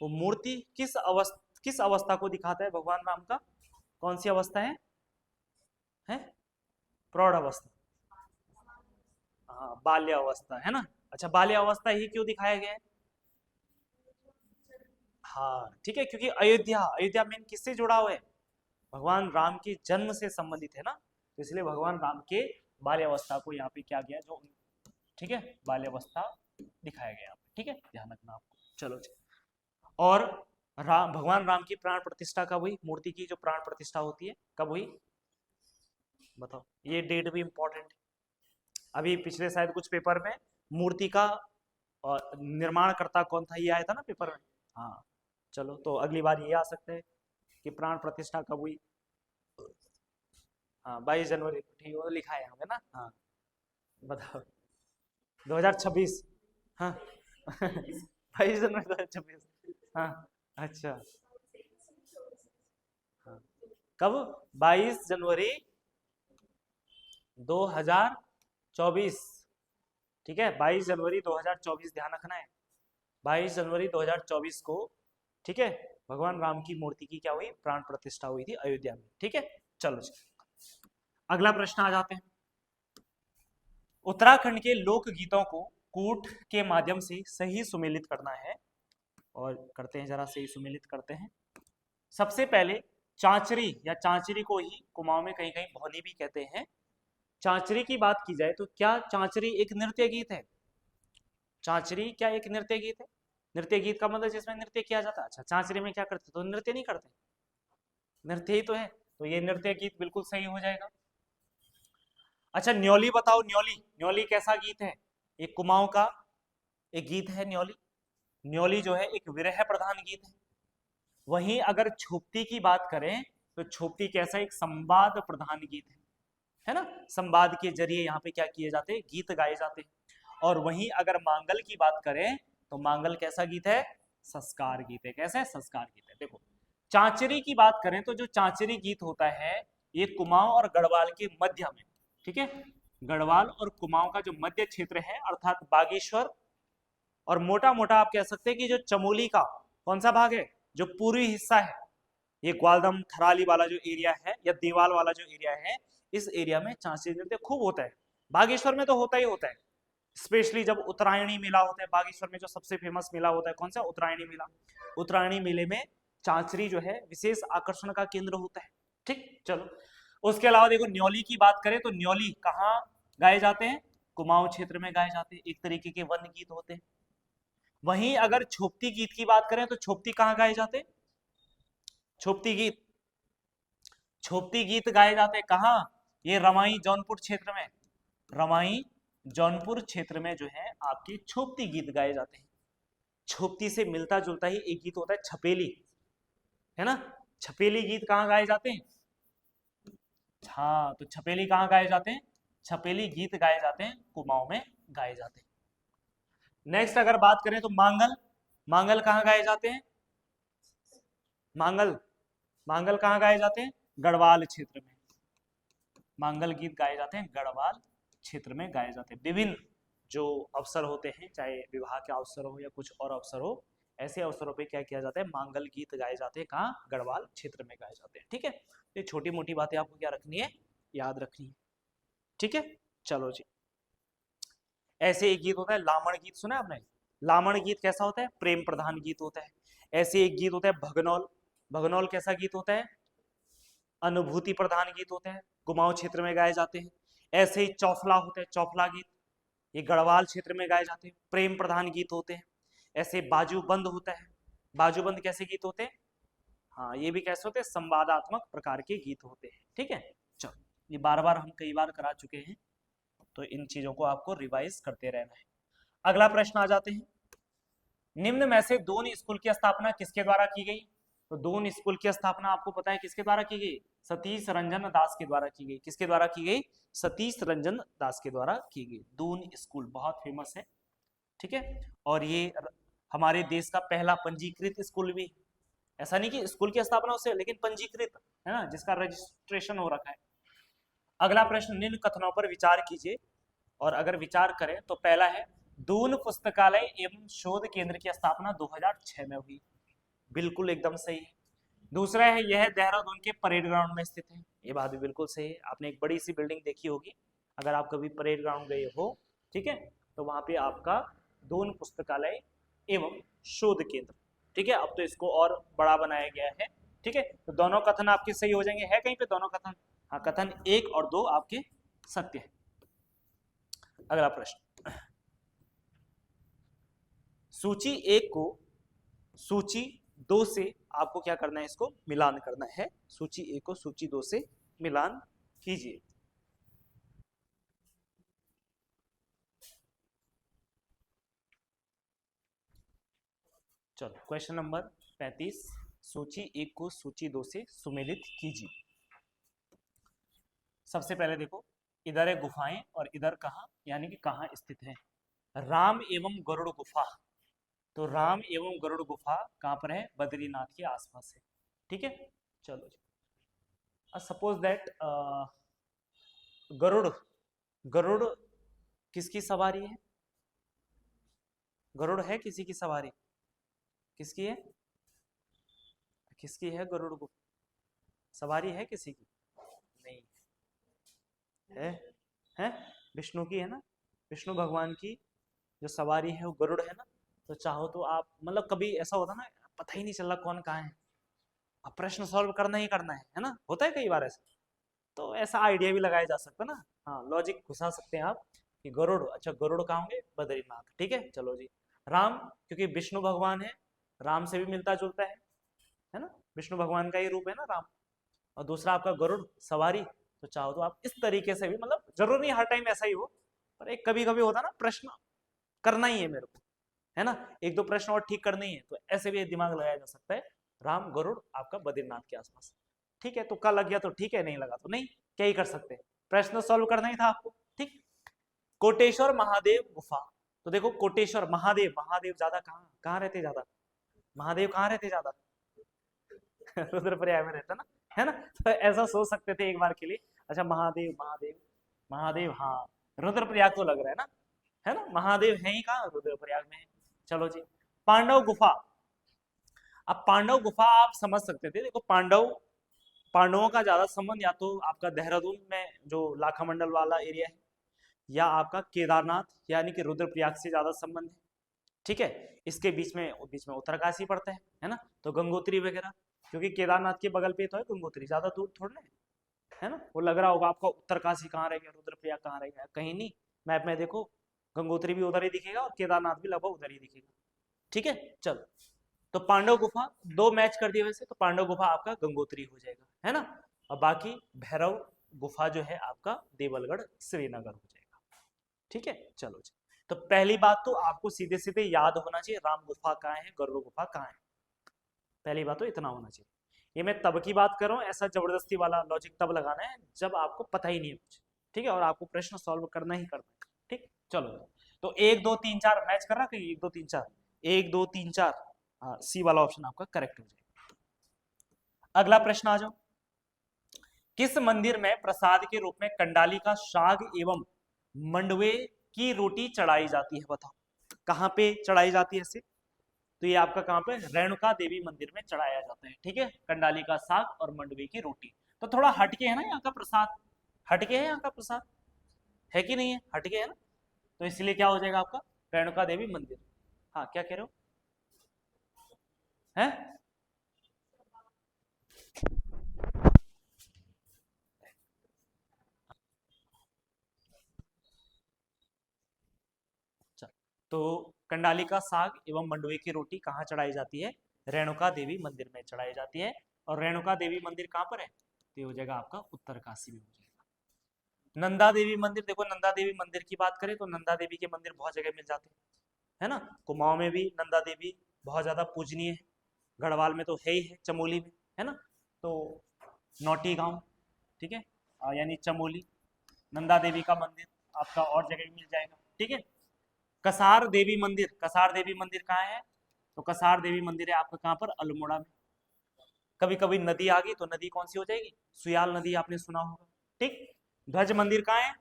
वो मूर्ति किस अवस्था को दिखाता है भगवान राम का? कौन सी अवस्था है? प्रौढ़ अवस्था। हाँ, बाल्य अवस्था, है ना। अच्छा, बाल्य अवस्था ही क्यों दिखाया गया है? हाँ ठीक है, क्योंकि अयोध्या, अयोध्या मेन किससे जुड़ा हुआ है? भगवान राम के जन्म से संबंधित है ना। तो इसलिए भगवान राम के बाल्य अवस्था को यहाँ पे क्या गया, जो ठीक है बाल्य अवस्था दिखाया गया। ठीक है, ध्यान रखना आपको। चलो जी, और भगवान राम की प्राण प्रतिष्ठा कब हुई? मूर्ति की जो प्राण प्रतिष्ठा होती है कब हुई बताओ? ये डेट भी इंपॉर्टेंट है। अभी पिछले शायद कुछ पेपर में मूर्ति का निर्माणकर्ता कौन था, ये आया था ना पेपर में। हाँ, चलो तो अगली बार ये आ सकते हैं कि प्राण प्रतिष्ठा कब हुई। हाँ, 22 जनवरी, ठीक है, वो लिखा है हमें ना। हाँ बताओ। 2026। हाँ 22 जनवरी 2026। हाँ अच्छा, हाँ कब? 22 जनवरी 2024। ठीक है, 22 जनवरी 2024 ध्यान रखना है। 22 जनवरी 2024 को, ठीक है, भगवान राम की मूर्ति की क्या हुई? प्राण प्रतिष्ठा हुई थी अयोध्या में। ठीक है, चलो जी, अगला प्रश्न आ जाते हैं। उत्तराखंड के लोक गीतों को कूट के माध्यम से सही सुमेलित करना है, और करते हैं, जरा सही सुमेलित करते हैं। सबसे पहले चांचरी या चांचरी को ही कुमाऊं में कहीं कहीं भौनी भी कहते हैं। चांचरी की बात की जाए तो क्या चांचरी एक नृत्य गीत है? चांचरी क्या एक नृत्य गीत है? नृत्य गीत का मतलब जिसमें नृत्य किया जाता है। अच्छा, चांचरी में क्या करते? तो नृत्य नहीं करते, नृत्य ही तो है, तो ये नृत्य गीत बिल्कुल सही हो जाएगा। अच्छा, न्योली बताओ, न्योली, न्योली कैसा गीत है? एक कुमाऊं का एक गीत है न्योली। न्योली जो है एक विरह प्रधान गीत है। वहीं अगर छोप्ती की बात करें तो छोप्ती कैसा एक संवाद प्रधान गीत है ना? संवाद के जरिए यहाँ पे क्या किए जाते हैं? गीत गाए जाते हैं। और वहीं अगर मांगल की बात करें तो मांगल कैसा गीत है? संस्कार गीत है। कैसे? संस्कार गीत है। देखो, चांचरी की बात करें तो जो चांचरी गीत होता है ये कुमाऊं और गढ़वाल के मध्य में, ठीक है, गढ़वाल और कुमाऊं का जो मध्य क्षेत्र है अर्थात बागेश्वर, और मोटा मोटा आप कह सकते हैं कि जो चमोली का कौन सा भाग है, जो पूर्वी हिस्सा है, ये ग्वालदम थराली वाला जो एरिया है या देवाल वाला जो एरिया है, इस एरिया में चांचरी नृत्य खूब होता है। बागेश्वर में तो होता ही होता है, स्पेशली जब उत्तरायणी मेला होता है। बागेश्वर में जो सबसे फेमस मेला होता है कौन सा? उत्तरायणी मेला। उत्तरायणी मेले में चांचरी जो है विशेष आकर्षण का केंद्र होता है। ठीक, चलो उसके अलावा देखो, न्योली की बात करें तो न्योली कहाँ गाए जाते हैं? कुमाऊं क्षेत्र में गाए जाते हैं, एक तरीके के वन गीत होते हैं। वहीं अगर छोप्ती गीत की बात करें तो छोप्ती कहाँ गाए जाते हैं? छोप्ती गीत, छोप्ती गीत गाए जाते हैं कहाँ? ये रवाई जौनपुर क्षेत्र में, रवाई जौनपुर क्षेत्र में जो है आपके छोप्ती गीत गाए जाते हैं। छोप्ती से मिलता जुलता ही एक गीत होता है छपेली, है ना? छपेली गीत कहाँ गाए जाते हैं? हाँ, तो छपेली कहाँ गाए जाते हैं? छपेली गीत गाए जाते हैं कुमाऊं में गाए जाते हैं। नेक्स्ट अगर बात करें तो मांगल, मांगल कहाँ गाए जाते हैं? मांगल, मांगल कहाँ गाए जाते हैं? गढ़वाल क्षेत्र में। मांगल गीत गाए जाते हैं गढ़वाल क्षेत्र में गाए जाते हैं। विभिन्न जो अवसर होते हैं, चाहे विवाह के अवसर हो या कुछ और अवसर हो, ऐसे अवसरों पे क्या किया जाता है? मांगल गीत गाए जाते हैं कहाँ? गढ़वाल क्षेत्र में गाए जाते हैं। ठीक है, ये छोटी मोटी बातें आपको क्या रखनी है? याद रखनी है। ठीक है, चलो जी। ऐसे एक गीत होता है लामण गीत, सुना है आपने? लामण गीत कैसा होता है? प्रेम प्रधान गीत होता है। ऐसे एक गीत होता है भगनौल, भगनौल कैसा गीत होता है? अनुभूति प्रधान गीत होते हैं, कुमाऊं क्षेत्र में गाए जाते हैं। ऐसे ही चौफला होता है, चौफला गीत, ये गढ़वाल क्षेत्र में गाए जाते हैं, प्रेम प्रधान गीत होते हैं। ऐसे बाजूबंद होता है, बाजूबंद कैसे गीत होते हैं? हाँ, ये भी कैसे होते हैं? संवादात्मक प्रकार के गीत होते हैं। ठीक है, चलो, ये बार बार हम कई बार करा चुके हैं, तो इन चीजों को आपको रिवाइज करते रहना है। अगला प्रश्न आ जाते हैं, निम्न में से दून स्कूल की स्थापना किसके द्वारा की गई? तो दून स्कूल की स्थापना आपको पता है किसके द्वारा की गई? सतीश रंजन दास के द्वारा की गई। किसके द्वारा की गई? सतीश रंजन दास के द्वारा की गई। दून स्कूल बहुत फेमस है, ठीक है, और ये हमारे देश का पहला पंजीकृत स्कूल भी, ऐसा नहीं कि स्कूल की स्थापना उससे, लेकिन पंजीकृत है ना, जिसका रजिस्ट्रेशन हो रखा है। अगला प्रश्न, निम्न कथनों पर विचार कीजिए, और अगर विचार करें तो पहला है दून पुस्तकालय एवं शोध केंद्र की स्थापना 2006 में हुई। बिल्कुल एकदम सही है। दूसरा है यह देहरादून के परेड ग्राउंड में स्थित है। ये बात भी बिल्कुल सही है। आपने एक बड़ी सी बिल्डिंग देखी होगी, अगर आप कभी परेड ग्राउंड गए हो, ठीक है, तो वहां पे आपका दून पुस्तकालय एवं शोध केंद्र, ठीक है, अब तो इसको और बड़ा बनाया गया है। ठीक है, तो दोनों कथन आपके सही हो जाएंगे। है कहीं पे दोनों कथन? हाँ, कथन 1 और 2 आपके सत्य है। अगला प्रश्न, सूची 1 को सूची 2 से आपको क्या करना है? इसको मिलान करना है। सूची 1 को सूची 2 से मिलान कीजिए। चलो, क्वेश्चन नंबर 35, सूची 1 को सूची 2 से सुमेलित कीजिए। सबसे पहले देखो, इधर है गुफाएं और इधर कहाँ, यानी कि कहाँ स्थित है? राम एवं गरुड़ गुफा। तो राम एवं गरुड़ गुफा कहाँ पर है? बद्रीनाथ के आसपास है। ठीक है, चलो जी। सपोज दैट गरुड़, गरुड़ किसकी सवारी है? गरुड़ है किसी की सवारी? किसकी है? किसकी है गरुड़ गुफा? सवारी है किसी की? नहीं है। है, विष्णु की है ना, विष्णु भगवान की जो सवारी है वो गरुड़ है ना, तो चाहो तो आप मतलब कभी ऐसा होता ना, पता ही नहीं चल रहा कौन कहाँ है, अब प्रश्न सॉल्व करना ही करना है ना, होता है कई बार ऐसा। तो ऐसा आइडिया भी लगाया जा सकता है ना, हाँ लॉजिक घुसा सकते हैं आप कि गरुड़, अच्छा गरुड़ कहाँ होंगे, बद्रीनाथ, ठीक है चलो जी। राम, क्योंकि विष्णु भगवान है, राम से भी मिलता जुलता है ना, विष्णु भगवान का ही रूप है ना राम। और दूसरा आपका गरुड़ सवारी, तो चाहो तो आप इस तरीके से भी, मतलब जरूर नहीं हर टाइम ऐसा ही हो, पर एक कभी कभी होता ना प्रश्न करना ही है मेरे को, है ना, एक दो प्रश्न और ठीक करने ही है, तो ऐसे भी दिमाग लगाया जा सकता है। राम गरुड़ आपका बद्रीनाथ के आसपास, ठीक है, तुक्का लग गया तो ठीक है, नहीं लगा तो नहीं, क्या ही कर सकते हैं, प्रश्न सॉल्व करना ही था आपको, ठीक। कोटेश्वर महादेव गुफा, तो देखो कोटेश्वर महादेव, महादेव ज्यादा कहाँ कहाँ रहते ज्यादा, महादेव कहाँ रहते ज्यादा रुद्रप्रयाग में रहता ना, है ना, तो ऐसा सोच सकते थे एक बार के लिए, अच्छा महादेव महादेव महादेव, हाँ रुद्रप्रयाग तो लग रहा है ना, महादेव है ही कहाँ, रुद्रप्रयाग में है। चलो जी, पांडव गुफा, अब पांडव गुफा आप समझ सकते थे, देखो पांडवों का ज्यादा संबंध या तो आपका देहरादून में जो लाखा मंडल वाला एरिया है, या आपका केदारनाथ यानी कि रुद्रप्रयाग से ज्यादा संबंध है, ठीक है। इसके बीच में उत्तरकाशी पड़ता है ना, तो गंगोत्री वगैरह, क्योंकि केदारनाथ के बगल पे तो है गंगोत्री, ज्यादा दूर थोड़ा है ना, वो लग रहा होगा आपको उत्तरकाशी कहाँ रह गया, रुद्रप्रयाग कहाँ रह गया, कहीं नहीं, मैप में देखो गंगोत्री भी उधर ही दिखेगा और केदारनाथ भी लगभग उधर ही दिखेगा, ठीक है। चलो, तो पांडव गुफा दो मैच कर दिए वैसे, तो पांडव गुफा आपका गंगोत्री हो जाएगा, है ना, और बाकी भैरव गुफा जो है आपका देवलगढ़ श्रीनगर हो जाएगा, ठीक है। चलो जी, तो पहली बात तो आपको सीधे सीधे याद होना चाहिए राम गुफा कहाँ है, गरुड़ गुफा कहाँ है, पहली बात तो इतना होना चाहिए। ये मैं तब की बात कर रहा हूँ, ऐसा जबरदस्ती वाला लॉजिक तब लगाना है जब आपको पता ही नहीं है कुछ, ठीक है, और आपको प्रश्न सॉल्व करना ही करना है, ठीक। चलो, तो 1 2 3 4 मैच कर रहा कहीं, 1 2 3 4, 1 2 3 4, हाँ सी वाला ऑप्शन आपका करेक्ट हो जाएगा। अगला प्रश्न आ जाओ, किस मंदिर में प्रसाद के रूप में कंडाली का साग एवं मंडवे की रोटी चढ़ाई जाती है, बताओ कहाँ पे चढ़ाई जाती है इसे, तो ये आपका कहाँ पे, रेणुका देवी मंदिर में चढ़ाया जाता है, ठीक है, कंडाली का साग और मंडवे की रोटी, तो थोड़ा हटके है ना यहाँ का प्रसाद, हटके है यहाँ का प्रसाद, है कि नहीं है, हटके है ना, तो इसलिए क्या हो जाएगा आपका रेणुका देवी मंदिर। हाँ क्या कह रहे हो, हैं तो कंडाली का साग एवं मंडवे की रोटी कहाँ चढ़ाई जाती है, रेणुका देवी मंदिर में चढ़ाई जाती है, और रेणुका देवी मंदिर कहाँ पर है, तो ये हो जाएगा आपका उत्तरकाशी में हो जाएगा। नंदा देवी मंदिर, देखो नंदा देवी मंदिर की बात करें तो नंदा देवी के मंदिर बहुत जगह मिल जाते हैं, है ना, कुमाऊं में भी नंदा देवी बहुत ज्यादा पूजनीय है, गढ़वाल में तो है ही है, चमोली में, है ना, तो नौटी गांव, ठीक है, यानी चमोली, नंदा देवी का मंदिर आपका और जगह मिल जाएगा, ठीक है। कसार देवी मंदिर, कसार देवी मंदिर कहाँ है, तो कसार देवी मंदिर है आपका कहाँ पर, अल्मोड़ा में। कभी कभी नदी आ गई तो नदी कौन सी हो जाएगी, सुयाल नदी आपने सुना होगा, ठीक। ध्वज मंदिर कहाँ है,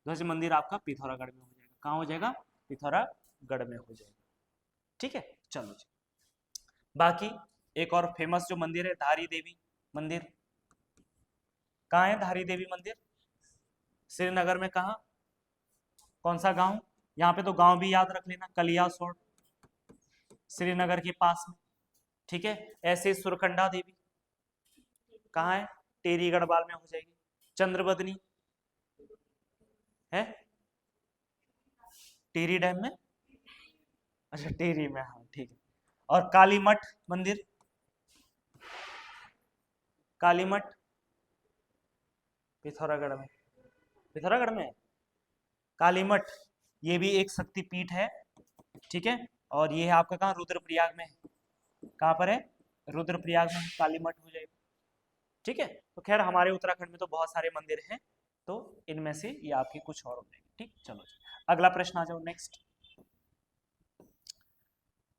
ध्वज मंदिर आपका पिथौरागढ़ में हो जाएगा, कहाँ हो जाएगा, पिथौरागढ़ में हो जाएगा, ठीक है। चलो जी, बाकी एक और फेमस जो मंदिर है धारी देवी मंदिर, कहाँ है धारी देवी मंदिर, श्रीनगर में, कहाँ, कौन सा गांव, यहाँ पे तो गांव भी याद रख लेना, कलियासोड़, श्रीनगर के पास में, ठीक है। ऐसे सुरकंडा देवी कहाँ है, टेरी गढ़वाल में हो जाएगी। चंद्रबदनी है टेरी डैम में, अच्छा टेरी में, हाँ ठीक है। और कालीमठ मंदिर, कालीमठ पिथौरागढ़ में, पिथौरागढ़ में कालीमठ, ये भी एक शक्तिपीठ है, ठीक है, और ये है आपका कहाँ, रुद्रप्रयाग में, कहाँ पर है, रुद्रप्रयाग में कालीमठ हो जाएगा, ठीक है। तो खैर हमारे उत्तराखंड में तो बहुत सारे मंदिर हैं, तो इनमें से ये आपके कुछ और हो जाएंगे, ठीक। चलो अगला प्रश्न आ जाओ, नेक्स्ट।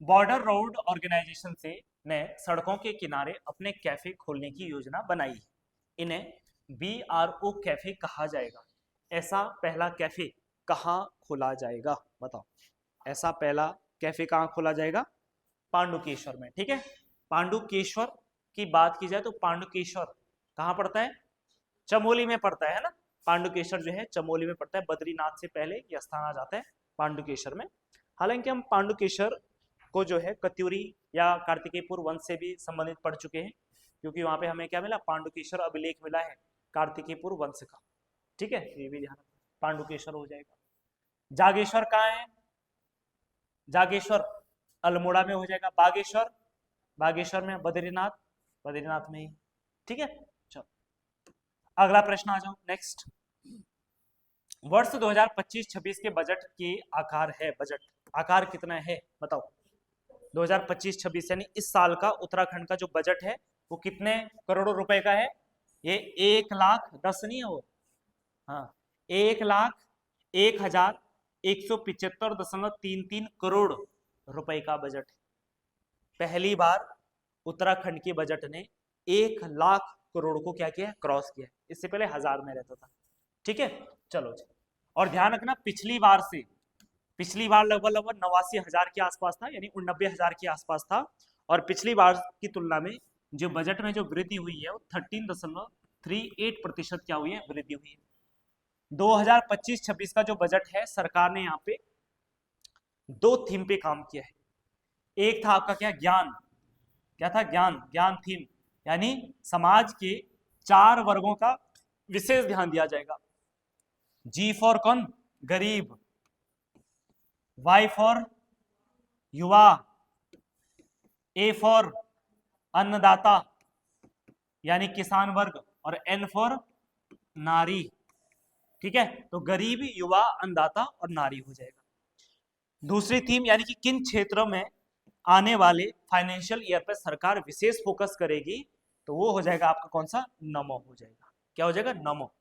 बॉर्डर रोड ऑर्गेनाइजेशन से ने सड़कों के किनारे अपने कैफे खोलने की योजना बनाई है, इन्हें BRO कैफे कहा जाएगा, ऐसा पहला कैफे कहाँ खोला जाएगा, बताओ ऐसा पहला कैफे कहाँ खोला जाएगा, पांडुकेश्वर में, ठीक है। पांडुकेश्वर की बात की जाए तो पांडुकेश्वर कहाँ पड़ता है, चमोली में पड़ता है ना, पांडुकेश्वर जो है चमोली में पड़ता है, बद्रीनाथ से पहले ये स्थान आ जाता है पांडुकेश्वर में। हालांकि हम पांडुकेश्वर को जो है कत्यूरी या कार्तिकेयपुर वंश से भी संबंधित पढ़ चुके हैं, क्योंकि वहां पे हमें क्या मिला, पांडुकेश्वर अभिलेख मिला है कार्तिकेयपुर वंश का। ठीक है, ये भी ध्यान, पांडुकेश्वर हो जाएगा। जागेश्वर कहाँ है, जागेश्वर अल्मोड़ा में हो जाएगा। बागेश्वर, बागेश्वर में। बद्रीनाथ, बद्रीनाथ में ही। ठीक है, चलो अगला प्रश्न आ जाओ, नेक्स्ट। वर्ष 2025-26 के बजट की आकार है, बजट आकार कितना है बताओ। 2025-26 यानी इस साल का उत्तराखंड का जो बजट है वो कितने करोड़ रुपए का है? ये 1,10,000 नहीं है वो, हाँ 1,01,175.33 करोड़ रुपए का बजट है। पहली बार उत्तराखंड के बजट ने 1,00,000 करोड़ को क्या किया है, क्रॉस किया है। इससे पहले 1000 में रहता था। ठीक है, चलो जी। और ध्यान रखना, पिछली बार लगभग 89,000 के आसपास था, यानी 89,000 के आसपास था। और पिछली बार की तुलना में जो बजट में जो वृद्धि हुई है वो 13.38% क्या हुई है, वृद्धि हुई है। 2025-26 का जो बजट है, सरकार ने यहाँ पे 2 थीम पे काम किया है। एक था आपका क्या, ज्ञान, क्या था, ज्ञान, ज्ञान थीम, यानी समाज के 4 वर्गों का विशेष ध्यान दिया जाएगा। जी फॉर कौन, गरीब, वाई फॉर युवा, ए फॉर अन्नदाता यानी किसान वर्ग, और एन फॉर नारी। ठीक है, तो गरीब, युवा, अन्नदाता और नारी हो जाएगा। दूसरी थीम यानी कि किन क्षेत्रों में आने वाले फाइनेंशियल ईयर पर सरकार विशेष फोकस करेगी, तो वो हो जाएगा आपका कौन सा, नमो हो जाएगा। क्या हो जाएगा, नमो।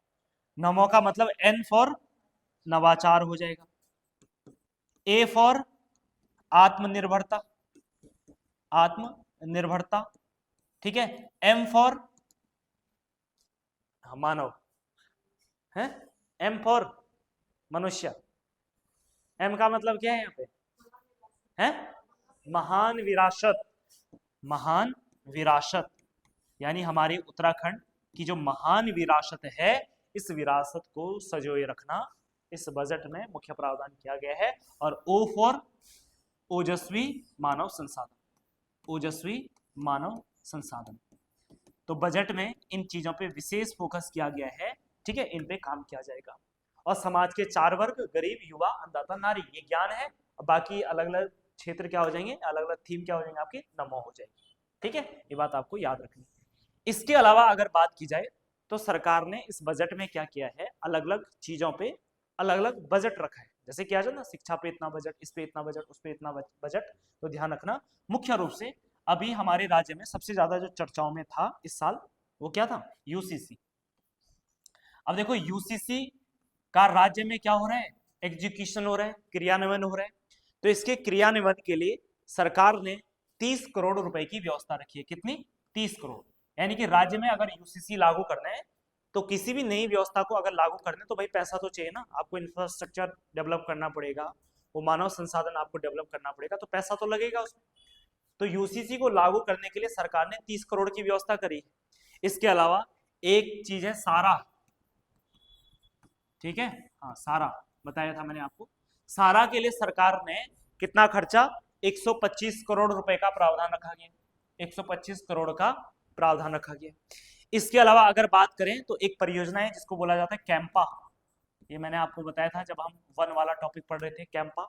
नमो का मतलब एन फॉर नवाचार हो जाएगा, ए फॉर आत्मनिर्भरता, आत्मनिर्भरता। ठीक है, एम फॉर मानव है, एम फॉर मनुष्य। एम का मतलब क्या है यहाँ पे, है महान विरासत, महान विरासत, यानी हमारी उत्तराखंड की जो महान विरासत है, इस विरासत को सजोए रखना इस बजट में मुख्य प्रावधान किया गया है। और ओ फॉर ओजस्वी मानव संसाधन, ओजस्वी मानव संसाधन। तो बजट में इन चीजों पे विशेष फोकस किया गया है। ठीक है, इन पे काम किया जाएगा। और समाज के 4 वर्ग, गरीब, युवा, अन्नदाता, नारी, ये ज्ञान है। और बाकी अलग अलग क्षेत्र क्या हो जाएंगे, अलग अलग थीम क्या हो जाएंगे, आपकी नमो हो जाएगी। ठीक है, ये बात आपको याद रखनी। इसके अलावा अगर बात की जाए तो सरकार ने इस बजट में क्या किया है, अलग अलग चीजों पे अलग अलग बजट रखा है। जैसे क्या है ना, शिक्षा पे इतना बजट, इस पे इतना बजट, उस पे इतना बजट। तो ध्यान रखना, मुख्य रूप से अभी हमारे राज्य में सबसे ज्यादा जो चर्चाओं में था इस साल, वो क्या था, यूसीसी। अब देखो, यूसीसी का राज्य में क्या हो रहा है, एग्जीक्यूशन हो रहा है, क्रियान्वयन हो रहा है। तो इसके क्रियान्वयन के लिए सरकार ने 30 करोड़ रुपए की व्यवस्था रखी है। कितनी, 30 करोड़। यानी कि राज्य में अगर यूसीसी लागू करना है, तो किसी भी नई व्यवस्था को अगर लागू करना है तो भाई पैसा तो चाहिए ना, आपको इंफ्रास्ट्रक्चर डेवलप करना पड़ेगा, वो मानव संसाधन आपको डेवलप करना पड़ेगा, तो पैसा तो लगेगा उसमें। तो यूसीसी को लागू करने के लिए सरकार ने 30 करोड़ की व्यवस्था करी। इसके अलावा एक चीज है सारा। ठीक है, हाँ सारा बताया था मैंने आपको। सारा के लिए सरकार ने कितना खर्चा, 125 करोड़ रुपए का प्रावधान रखा गया, 125 करोड़ का प्रावधान रखा गया। इसके अलावा अगर बात करें तो एक परियोजना है जिसको बोला जाता है कैंपा। ये मैंने आपको बताया था जब हम वन वाला टॉपिक पढ़ रहे थे, कैंपा।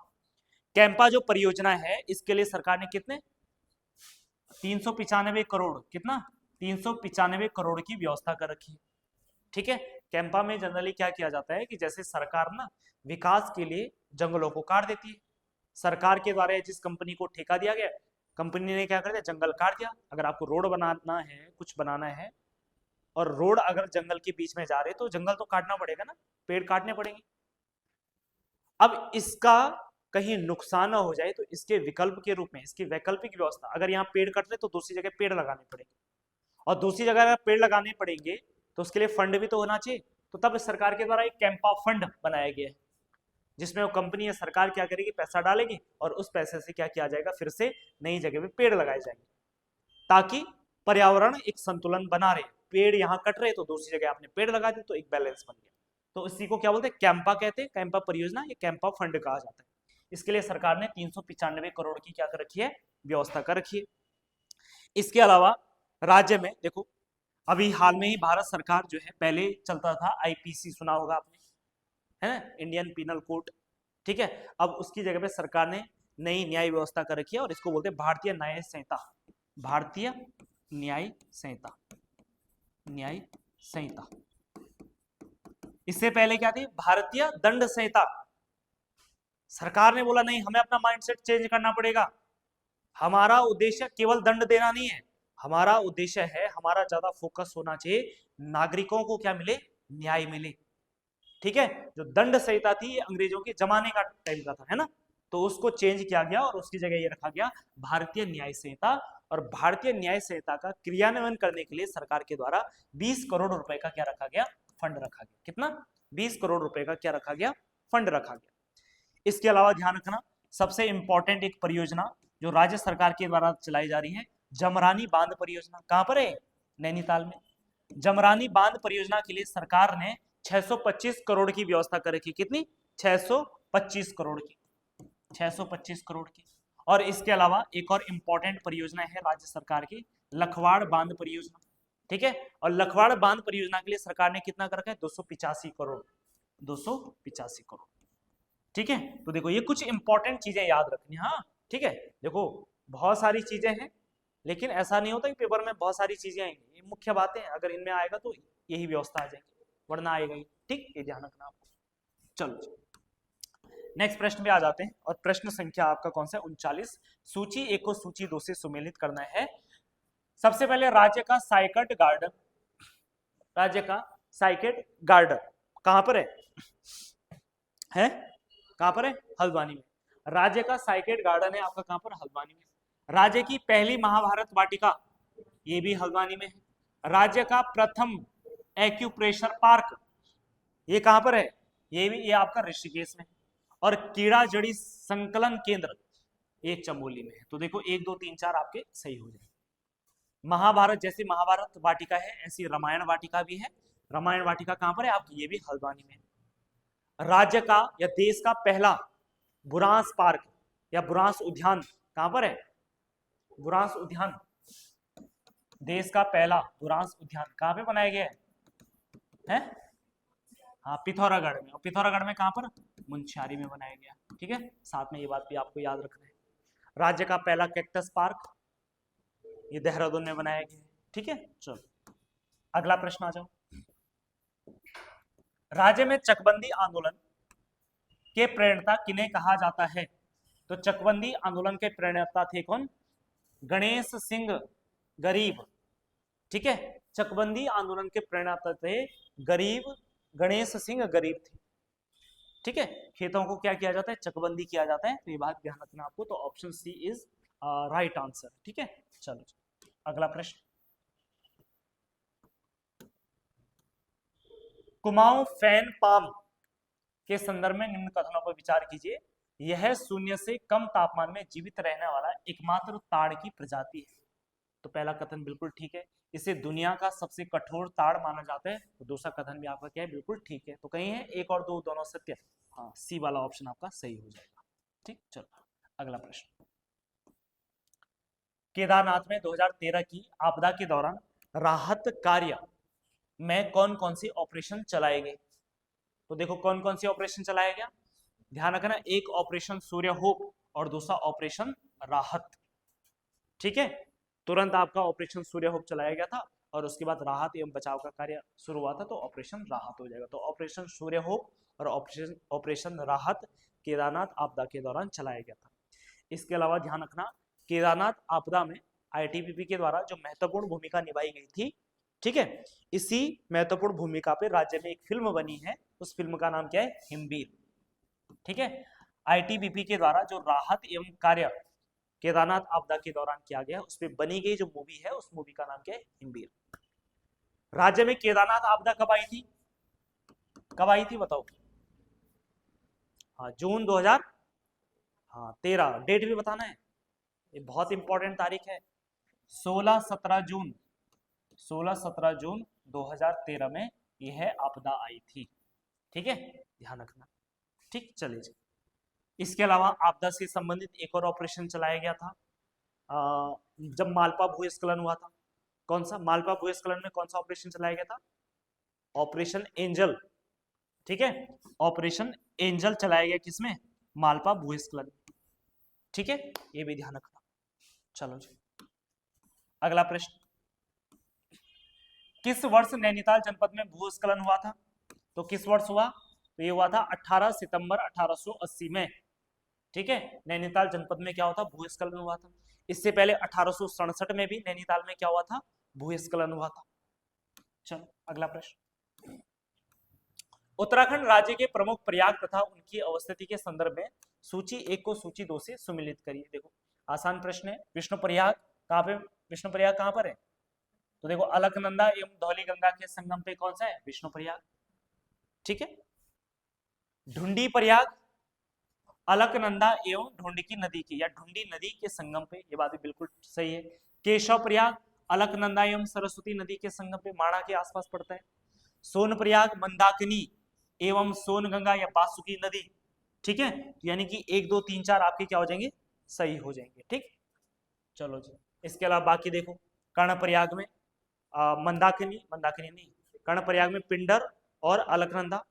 कैंपा जो परियोजना है, इसके लिए सरकार ने कितने, 395 करोड़, कितना, 395 करोड़ की व्यवस्था कर रखी है। ठीक है, कैंपा में जनरली क्या किया जाता है कि जैसे सरकार ना विकास के लिए जंगलों को काट देती है। सरकार के द्वारा जिस कंपनी को ठेका दिया गया, कंपनी ने क्या कर दिया, जंगल काट दिया। अगर आपको रोड बनाना है, कुछ बनाना है, और रोड अगर जंगल के बीच में जा रहे तो जंगल तो काटना पड़ेगा ना, पेड़ काटने पड़ेंगे। अब इसका कहीं नुकसान ना हो जाए तो इसके विकल्प के रूप में, इसकी वैकल्पिक व्यवस्था, अगर यहाँ पेड़ कट रहे तो दूसरी जगह पेड़ लगाने पड़ेंगे, और दूसरी जगह अगर पेड़ लगाने पड़ेंगे तो उसके लिए फंड भी तो होना चाहिए। तो तब सरकार के द्वारा एक कैंपा फंड बनाया गया है, जिसमें वो कंपनी या सरकार क्या करेगी, पैसा डालेगी, और उस पैसे से क्या किया जाएगा, फिर से नई जगह पे पेड़ लगाए जाएंगे, ताकि पर्यावरण एक संतुलन बना रहे। पेड़ यहाँ कट रहे तो दूसरी जगह आपने पेड़ लगा दिए, तो एक बैलेंस बन गया। तो इसी को क्या बोलते हैं, कैंपा कहते हैं, कैंपा परियोजना या कैंपा फंड कहा जाता है। इसके लिए सरकार ने 395 करोड़ की क्या कर रखी है, व्यवस्था कर रखी है। इसके अलावा राज्य में देखो, अभी हाल में ही भारत सरकार जो है, पहले चलता था आईपीसी, सुना होगा आपने, है ना, इंडियन पीनल कोड, ठीक है। अब उसकी जगह पे सरकार ने नई न्याय व्यवस्था कर रखी है और इसको बोलते हैं भारतीय न्याय संहिता। भारतीय न्याय संहिता, न्याय संहिता। इससे पहले क्या थी, भारतीय दंड संहिता। सरकार ने बोला नहीं, हमें अपना माइंडसेट चेंज करना पड़ेगा, हमारा उद्देश्य केवल दंड देना नहीं है, हमारा उद्देश्य है, हमारा ज्यादा फोकस होना चाहिए नागरिकों को क्या मिले, न्याय मिले, ठीक है। जो दंड संहिता थी ये अंग्रेजों के जमाने का टाइम का था, है ना, तो उसको चेंज किया गया और उसकी जगह ये रखा गया भारतीय न्याय संहिता। और भारतीय न्याय संहिता का क्रियान्वयन करने के लिए सरकार के द्वारा 20 करोड़ रुपए का क्या रखा गया, फंड रखा गया। कितना, 20 करोड़ रुपए का क्या रखा गया, फंड रखा गया। इसके अलावा ध्यान रखना, सबसे इंपॉर्टेंट एक परियोजना जो राज्य सरकार के द्वारा चलाई जा रही है, जमरानी बांध परियोजना। कहां पर है, नैनीताल में। जमरानी बांध परियोजना के लिए सरकार ने 625 करोड़ की व्यवस्था कर रखी। कितनी, 625 करोड़ की, 625 करोड़ की। और इसके अलावा एक और इंपॉर्टेंट परियोजना है राज्य सरकार की, लखवाड़ बांध परियोजना, ठीक है। और लखवाड़ बांध परियोजना के लिए सरकार ने कितना कर रखा है, 285 करोड़, 285 करोड़, ठीक है। तो देखो ये कुछ इंपॉर्टेंट चीजें याद रखनी, हाँ, ठीक है। देखो बहुत सारी चीजें हैं, लेकिन ऐसा नहीं होता कि पेपर में बहुत सारी चीजें आएंगी, ये मुख्य बातें, अगर इनमें आएगा तो यही व्यवस्था आ जाएगी, वरना आएगा ही, ठीक, ये ध्यान रखना आपको। चलो नेक्स्ट प्रश्न पे आ जाते हैं, और प्रश्न संख्या आपका कौन सा, 39। सूची 1 को सूची 2 से सुमेलित करना है। सबसे पहले राज्य का साइकेट गार्डन, राज्य का साइकेट गार्डन कहां पर है कहां पर है, हल्द्वानी में। राज्य का साइकेट गार्डन है आपका कहां पर, हल्द्वानी में। राज्य की पहली महाभारत वाटिका, ये भी हल्द्वानी में है। राज्य का प्रथम एक्यूप्रेशर पार्क, ये कहां पर है, ये भी, ये आपका ऋषिकेश में। और कीड़ा जड़ी संकलन केंद्र, ये चमोली में है। तो देखो 1 2 3 4 आपके सही हो जाए। महाभारत, जैसे महाभारत वाटिका है ऐसी रामायण वाटिका भी है। रामायण वाटिका कहां पर है आपकी, ये भी हल्द्वानी में है। राज्य का या देश का पहला बुरांस पार्क या बुरांस उद्यान कहां पर है, बुरांस उद्यान, देश का पहला बुरांस उद्यान कहां पे बनाया गया है? हाँ, पिथौरागढ़ में। और पिथौरागढ़ में कहां पर, मुंशियारी में बनाया गया, ठीक है। साथ में ये बात भी आपको याद रखना है। राज्य का पहला कैक्टस पार्क, ये देहरादून में बनाया गया है, ठीक है। चलो अगला प्रश्न आ जाओ। राज्य में चकबंदी आंदोलन के प्रणेता किन्हें कहा जाता है? तो चकबंदी आंदोलन के प्रणेता थे कौन, गणेश सिंह गरीब, ठीक है। चकबंदी आंदोलन के प्रणेता थे गरीब, गणेश सिंह गरीब थे, ठीक है। खेतों को क्या किया जाता है, चकबंदी किया जाता है, तो ये बात ध्यान रखना आपको। तो option C is right answer, ठीक है। चलो अगला प्रश्न, कुमाऊं फैन पाम के संदर्भ में निम्न कथनों पर विचार कीजिए। यह शून्य से कम तापमान में जीवित रहने वाला एकमात्र ताड़ की प्रजाति है। तो पहला कथन बिल्कुल ठीक है, इसे दुनिया का सबसे कठोर ताड़ माना जाता है। तो दूसरा कथन भी आपका क्या है, बिल्कुल ठीक है। तो कहीं है 1 और 2 दोनों सत्य, हाँ, सी वाला ऑप्शन आपका सही हो जाएगा, ठीक। चलो अगला प्रश्न, केदारनाथ में 2013 की आपदा के दौरान राहत कार्य में कौन कौन सी ऑपरेशन चलाए गए? तो देखो कौन कौन सी ऑपरेशन चलाया गया, ध्यान रखना, एक ऑपरेशन सूर्य होप और दूसरा ऑपरेशन राहत, ठीक है। तुरंत आपका ऑपरेशन सूर्य होप चलाया गया था और उसके बाद राहत एवं बचाव का कार्य शुरू हुआ था, तो ऑपरेशन राहत हो जाएगा। तो ऑपरेशन सूर्य होप और ऑपरेशन राहत केदारनाथ आपदा के दौरान चलाया गया था। इसके अलावा ध्यान रखना, केदारनाथ आपदा में आईटीबीपी के द्वारा जो महत्वपूर्ण भूमिका निभाई गई थी, ठीक है, इसी महत्वपूर्ण भूमिका पे राज्य में एक फिल्म बनी है, उस फिल्म का नाम क्या है, हिमवीर, ठीक है। आईटीबीपी के द्वारा जो राहत एवं कार्य केदारनाथ आपदा के दौरान किया गया, उसमें बनी गई जो मूवी है, उस मूवी का नाम क्या है, हिमवीर। राज्य में केदारनाथ आपदा कब आई थी, कब आई थी बताओ? हाँ, जून 2013, डेट भी बताना है, ये बहुत इंपॉर्टेंट तारीख है। 16-17 जून, 16-17 जून 2013 में यह आपदा आई थी, ठीक है, ध्यान रखना, ठीक। चलिए इसके अलावा आपदा से संबंधित एक और ऑपरेशन चलाया गया था जब मालपा भूस्खलन हुआ था। कौन सा? मालपा भूस्खलन में कौन सा ऑपरेशन चलाया गया था? Operation angel. ठीक है, ऑपरेशन एंजल चलाया गया किसमें? मालपा भूस्खलन। ठीक है, ये भी ध्यान रखना। चलो जी, अगला प्रश्न, किस वर्ष नैनीताल जनपद में भूस्खलन हुआ था? तो किस वर्ष हुआ? तो ये हुआ था 18 सितंबर 1880 में। ठीक है, नैनीताल जनपद में क्या हुआ था? भूस्खलन हुआ था। इससे पहले 1867 में भी नैनीताल में क्या हुआ था? भूस्खलन हुआ था। चलो अगला प्रश्न, उत्तराखंड राज्य के प्रमुख प्रयाग तथा उनकी अवस्थिति के संदर्भ में सूची 1 को सूची 2 से सुमिलित करिए। देखो आसान प्रश्न है। विष्णु प्रयाग कहाँ पे? विष्णु प्रयाग कहाँ पर है? तो देखो अलकनंदा एवं धौली गंगा के संगम पे कौन सा है? विष्णु प्रयाग। ठीक है, ढुंडी प्रयाग अलकनंदा एवं ढुंडकी नदी की या ढुंडी नदी के संगम पे, ये बात भी बिल्कुल सही है। केशव प्रयाग अलकनंदा एवं सरस्वती नदी के संगम पे माणा के आसपास पड़ता है। सोन प्रयाग मंदाकिनी एवं सोनगंगा या बासुकी नदी। ठीक है, यानी कि 1 2 3 4 आपके क्या हो जाएंगे? सही हो जाएंगे। ठीक, चलो जी, इसके अलावा बाकी देखो, कर्णप्रयाग में मंदाकिनी नहीं, कर्णप्रयाग में पिंडर और अलकनंदा,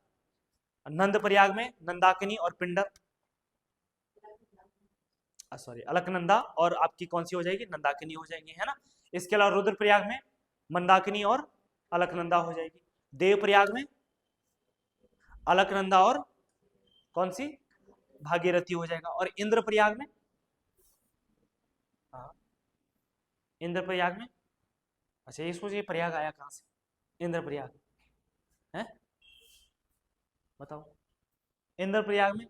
नंद प्रयाग में नंदाकिनी और पिंडर, सॉरी अलकनंदा और आपकी कौन सी हो जाएगी? नंदाकिनी हो जाएंगे, है ना। इसके अलावा रुद्रप्रयाग में मंदाकिनी और अलकनंदा हो जाएगी। देवप्रयाग में अलकनंदा और कौन सी? भागीरथी हो जाएगा। और इंद्रप्रयाग में, इंद्रप्रयाग में, अच्छा ये सोचिए प्रयाग आया कहां से? इंद्रप्रयाग है, बताओ। इंद्रप्रयाग में,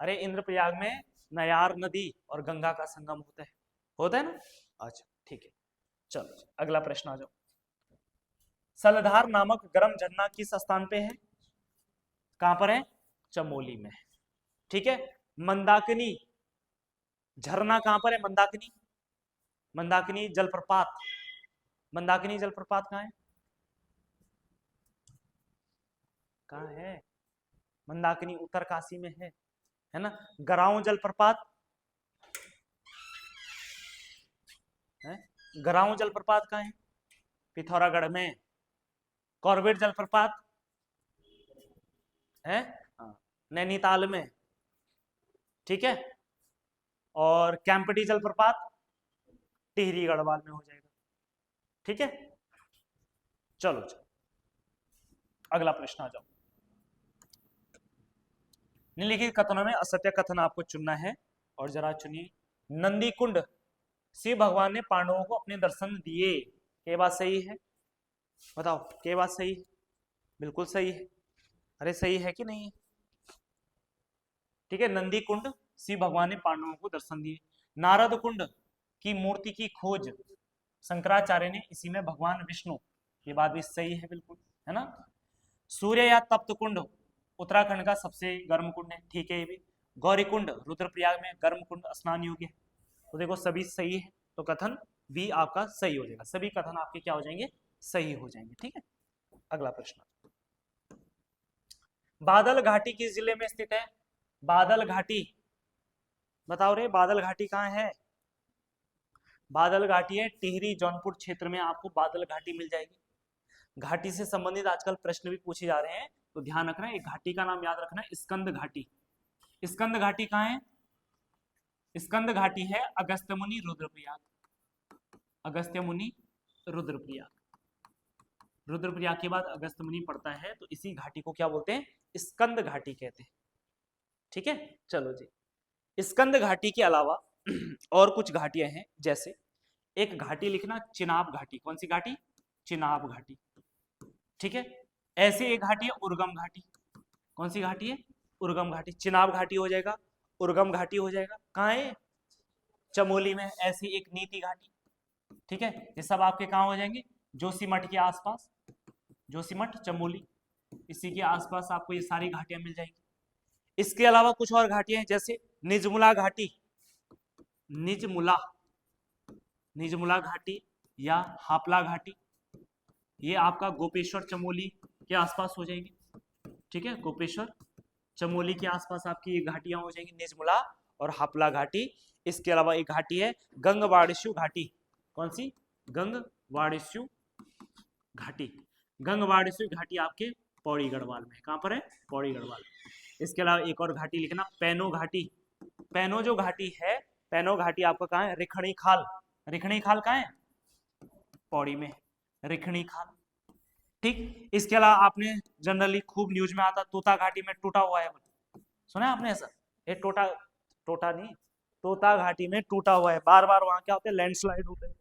अरे इंद्रप्रयाग में नयार नदी और गंगा का संगम होता है ना। अच्छा ठीक है, चलो अगला प्रश्न आ जाओ। सलधार नामक गर्म झरना किस स्थान पे है? कहां पर है? चमोली में। ठीक है, मंदाकिनी झरना कहां पर है? मंदाकिनी, मंदाकिनी जलप्रपात, मंदाकिनी जलप्रपात कहां है? कहां है? मंदाकिनी उत्तरकाशी में है ना। गराऊं जलप्रपात है, गराऊं जलप्रपात कहां है? पिथौरागढ़ में। कॉर्बेट जलप्रपात है नैनीताल में। ठीक है, और कैंपटी जलप्रपात टिहरी गढ़वाल में हो जाएगा। ठीक है, चलो अगला प्रश्न आ जाओ। निम्नलिखित कथनों में असत्य कथन आपको चुनना है और जरा चुनिए। नंदी कुंड शिव भगवान ने पांडवों को अपने दर्शन दिए, ये बात सही है? बताओ क्या बात सही है? बिल्कुल सही है। अरे सही है कि नहीं है? ठीक है, नंदी कुंड शिव भगवान ने पांडवों को दर्शन दिए। नारद कुंड की मूर्ति की खोज शंकराचार्य ने इसी में भगवान विष्णु, ये बात भी सही है बिल्कुल, है ना। सूर्य या तप्त कुंड उत्तराखंड का सबसे गर्म कुंड है, ठीक है। ये भी गौरी कुंड रुद्रप्रयाग में गर्म कुंड स्नान योग्य है। तो देखो सभी सही है, तो कथन भी आपका सही हो जाएगा। सभी कथन आपके क्या हो जाएंगे? सही हो जाएंगे। ठीक है, अगला प्रश्न, बादल घाटी किस जिले में स्थित है? बादल घाटी, बताओ रे बादल घाटी कहाँ है? बादल घाटी है टिहरी जौनपुर क्षेत्र में, आपको बादल घाटी मिल जाएगी। घाटी से संबंधित आजकल प्रश्न भी पूछे जा रहे हैं, तो ध्यान रखना, एक घाटी का नाम याद रखना, स्कंद घाटी। स्कंद घाटी कहाँ है? स्कंद घाटी है अगस्त्य मुनि रुद्रप्रयाग, अगस्त्य मुनि रुद्रप्रयाग। रुद्रप्रयाग के बाद अगस्त्य मुनि पड़ता है, तो इसी घाटी को क्या बोलते हैं? स्कंद घाटी कहते हैं। ठीक है, चलो जी, स्कंद घाटी के अलावा और कुछ घाटियां हैं, जैसे एक घाटी लिखना चिनाब घाटी। कौन सी घाटी? चिनाब घाटी। ठीक है, ऐसी एक घाटी है उर्गम घाटी। कौन सी घाटी है? उर्गम घाटी। चिनाब घाटी हो जाएगा, उर्गम घाटी हो जाएगा, कहाँ है? चमोली में। ऐसी एक नीति घाटी। ठीक है, ये सब आपके कहाँ हो जाएंगे? जोशीमठ के आसपास, जोशीमठ चमोली, इसी के आसपास आपको ये सारी घाटियां मिल जाएंगी। इसके अलावा कुछ और घाटियां हैं, जैसे निजमुला घाटी, निजमुला, निजमुला घाटी या हापला घाटी, ये आपका गोपेश्वर चमोली के आसपास हो जाएगी। ठीक है, गोपेश्वर चमोली के आसपास आपकी ये घाटियां हो जाएंगी, निजमुला और हापला घाटी। इसके अलावा एक घाटी है गंगवाड़िशु घाटी। कौन सी? गंगवाड़िशु घाटी। गंगवाड़िशु घाटी आपके पौड़ी गढ़वाल में। कहां पर है? पौड़ी गढ़वाल। इसके अलावा एक और घाटी लिखना, पैनो घाटी। पैनो जो घाटी है, पैनो घाटी आपका कहाँ है? रिखणी खाल। रिखणी खाल कहाँ है? पौड़ी में, रिखणी खाल। ठीक। इसके अलावा आपने जनरली खूब न्यूज में आता, तोता घाटी में टूटा हुआ है, सुना है आपने ऐसा? ये टोटा, टोटा नहीं, तोता घाटी में टूटा हुआ है। बार बार वहां क्या होता है? लैंडस्लाइड होता है,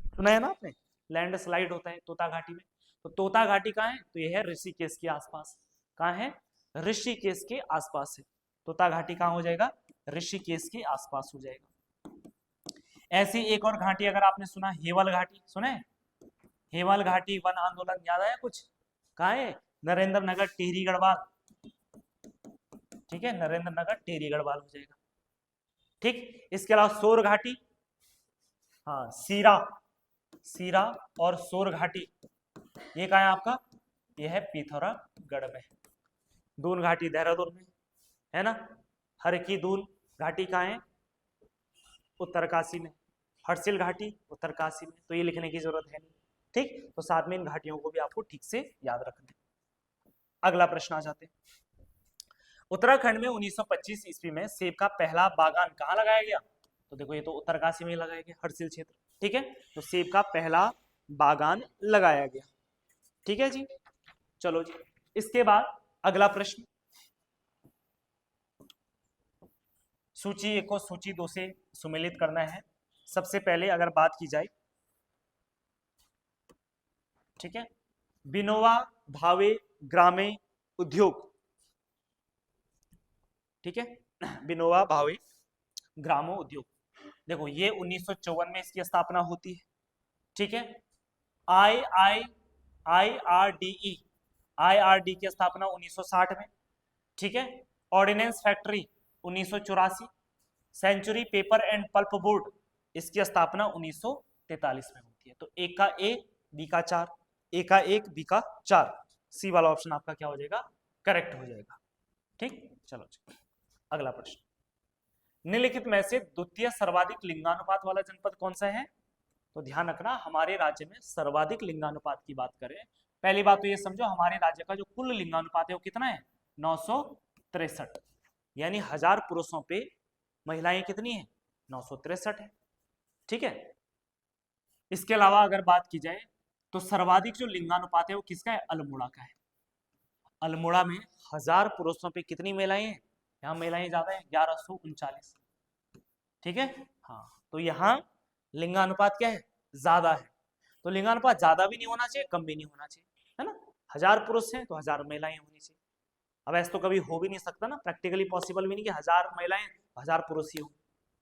सुना है ना आपने? लैंडस्लाइड होता है तोता घाटी में। तो तोता घाटी कहाँ है? तो ये है ऋषिकेश के आसपास। कहाँ है? ऋषिकेश के आसपास है। तोता घाटी कहाँ हो जाएगा? ऋषिकेश के आसपास हो जाएगा। ऐसी एक और घाटी अगर आपने सुना, हेवल घाटी, सुना है? हेवल घाटी वन आंदोलन याद आया कुछ? कहाँ है? नरेंद्र नगर टिहरी गढ़वाल। ठीक है, नरेंद्र नगर टिहरी गढ़वाल हो जाएगा। ठीक। इसके अलावा सोर घाटी, हाँ सीरा, सीरा और सोर घाटी, ये कहाँ है आपका? ये है पिथौरागढ़ में। दून घाटी देहरादून में है ना। हर की दून घाटी कहाँ है? उत्तरकाशी में। हरसिल घाटी उत्तरकाशी में। तो ये लिखने की जरूरत है नहीं। ठीक। तो साथ में इन घाटियों को भी आपको ठीक से याद रखना है। अगला प्रश्न आ जाते हैं। उत्तराखंड में 1925 ईस्वी में सेब का पहला बागान कहाँ लगाया गया? तो देखो ये तो उत्तरकाशी में लगाया गया, हरसिल क्षेत्र। ठीक है, तो सेब का पहला बागान लगाया गया। ठीक है जी, चलो जी। इसके बाद अगला प्रश्न, सूची 1 को सूची 2 से सुमेलित करना है। सबसे पहले अगर बात की जाए, ठीक है, विनोबा भावे ग्रामे उद्योग। ठीक है, विनोबा भावे ग्रामो उद्योग। देखो ये 1954 में इसकी स्थापना होती है। ठीक है, IRD की स्थापना 1960 में। ठीक है, ordnance factory 1984, century paper and pulp board इसकी स्थापना 1943 में होती है। तो एक का ए, बी का 4, ए का 1, बी का 4, सी वाला ऑप्शन आपका क्या हो जाएगा? करेक्ट हो जाएगा। ठीक, चलो जी अगला प्रश्न, निम्नलिखित में से द्वितीय सर्वाधिक लिंगानुपात वाला जनपद कौन सा है? तो ध्यान रखना, हमारे राज्य में सर्वाधिक लिंगानुपात की बात करें, पहली बात तो ये समझो हमारे राज्य का जो कुल लिंगानुपात है वो कितना है? 963। यानी 1000 पुरुषों पे महिलाएं कितनी है? 963 है। ठीक है, इसके अलावा अगर बात की जाए तो सर्वाधिक जो लिंगानुपात है वो किसका है? अल्मोड़ा का है। अल्मोड़ा में 1000 पुरुषों पे कितनी महिलाएं हैं? यहाँ महिलाएं ज्यादा है, 1139। ठीक है, हाँ, तो यहाँ लिंगानुपात क्या है? ज्यादा है। तो लिंगानुपात ज्यादा भी नहीं होना चाहिए, कम भी नहीं होना चाहिए, है ना। 1000 पुरुष हैं तो 1000 महिलाएं होनी चाहिए। अब ऐसा तो कभी हो भी नहीं सकता ना, प्रैक्टिकली पॉसिबल भी नहीं कि 1000 महिलाएं 1000 पुरुष ही हो,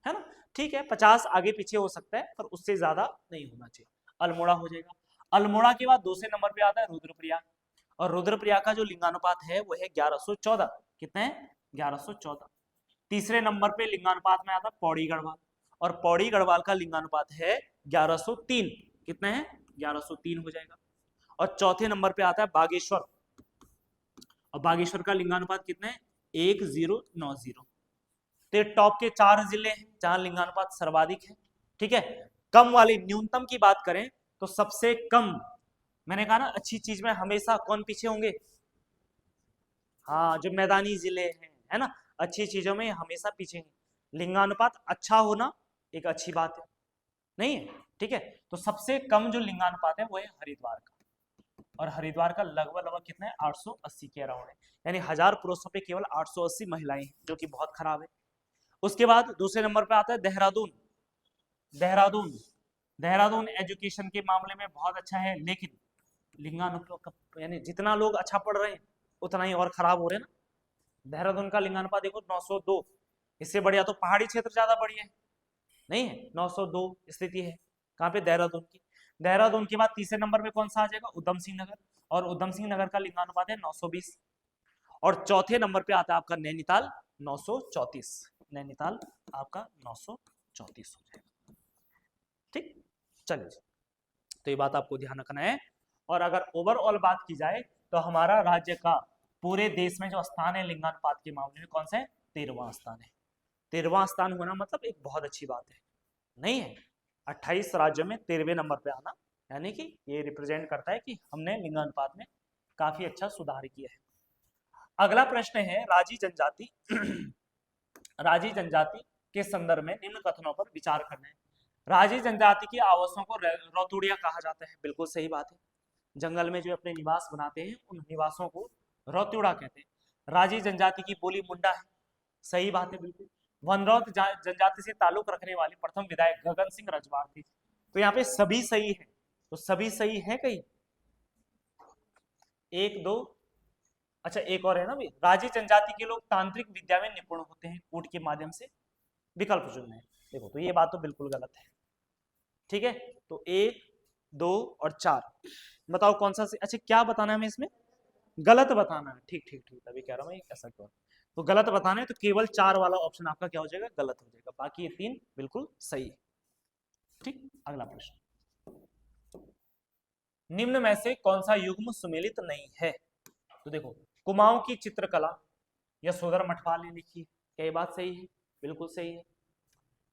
है ना। ठीक है, 50 आगे पीछे हो सकता है पर उससे ज्यादा नहीं होना चाहिए। अल्मोड़ा हो जाएगा। अल्मोड़ा के बाद दूसरे नंबर पे आता है रुद्रप्रयाग, और रुद्रप्रयाग का जो लिंगानुपात है वो है 1114। कितना है? 1114। तीसरे नंबर पे लिंगानुपात में आता है पौड़ी गढ़वाल, और पौड़ी गढ़वाल का लिंगानुपात है 1103। कितना है? 1103 हो जाएगा। और चौथे नंबर पे आता है बागेश्वर, और बागेश्वर का लिंगानुपात कितना है? 1090। तो टॉप के 4 जिले हैं जहां लिंगानुपात सर्वाधिक है। ठीक है, कम वाली न्यूनतम की बात करें तो सबसे कम, मैंने कहा ना अच्छी चीज में हमेशा कौन पीछे होंगे? हाँ, जो मैदानी जिले हैं, है ना, अच्छी चीजों में हमेशा पीछे हैं। लिंगानुपात अच्छा होना एक अच्छी बात है, नहीं है? ठीक है, तो सबसे कम जो लिंगानुपात है वो है हरिद्वार का, और हरिद्वार का लगभग लगभग कितना है? 880 के अराउंड है। यानी 1000 पुरुषों पे केवल 880 महिलाएं हैं, जो कि बहुत खराब है। उसके बाद दूसरे नंबर पे आता है देहरादून। देहरादून, देहरादून एजुकेशन के मामले में बहुत अच्छा है, लेकिन लिंगानुपात यानी जितना लोग अच्छा पढ़ रहे हैं उतना ही और खराब हो रहे हैं ना। देहरादून का लिंगानुपात देखो 902, इससे बढ़िया तो पहाड़ी क्षेत्र ज्यादा बढ़िया है, नहीं है? 902 स्थिति है कहाँ पे? देहरादून की। देहरादून के बाद तीसरे नंबर पे कौन सा आ जाएगा? उधम सिंह नगर, और उधम सिंह नगर का लिंगानुपात है 920। और चौथे नंबर पे आता है आपका नैनीताल 934। नैनीताल आपका 934 हो जाएगा। ठीक, चलिए, तो ये बात आपको ध्यान रखना है। और अगर ओवरऑल बात की जाए तो हमारा राज्य का पूरे देश में जो स्थान है लिंगानुपात के मामले में कौन सा है? 13वां स्थान है। 13वां स्थान होना मतलब एक बहुत अच्छी बात है, नहीं है? 28 राज्यों में 13वें नंबर पे आना, यानी कि ये रिप्रेजेंट करता है कि हमने लिंगानुपात में काफी अच्छा सुधार किया है। अगला प्रश्न है राजी जनजाति राजी जनजाति के संदर्भ में निम्न कथनों पर विचार करना है। राजी जनजाति की आवासों को रौतुड़िया कहा जाता है, बिल्कुल सही बात है। जंगल में जो अपने निवास बनाते हैं उन निवासों को रौतुड़ा कहते हैं। राजी जनजाति की बोली मुंडा है, सही बात है बिल्कुल। वनरौत जनजाति से ताल्लुक रखने वाले प्रथम विधायक गगन सिंह रजवाड़ थे। तो यहाँ पे सभी सही है, तो सभी सही है कहीं? एक दो, अच्छा एक और है ना भी, राजी जनजाति के लोग तांत्रिक विद्या में निपुण होते हैं, कूट के माध्यम से। विकल्प चुनना है। देखो तो ये बात तो बिल्कुल गलत है, ठीक है? तो 1, 2 और 4 बताओ कौन सा से, अच्छा क्या बताना है हमें इसमें? गलत बताना है, ठीक ठीक ठीक, तभी कह रहा हूँ ऐसा क्यों। तो गलत बताना है तो केवल 4 वाला ऑप्शन आपका क्या हो जाएगा? गलत हो जाएगा, बाकी ये 3 बिल्कुल सही है। ठीक, अगला प्रश्न, निम्न में से कौन सा युग्म सुमेलित नहीं है? तो देखो, कुमाऊं की चित्रकला यशोधर मठपाल ने लिखी है, क्या ये बात सही है? बिल्कुल सही है।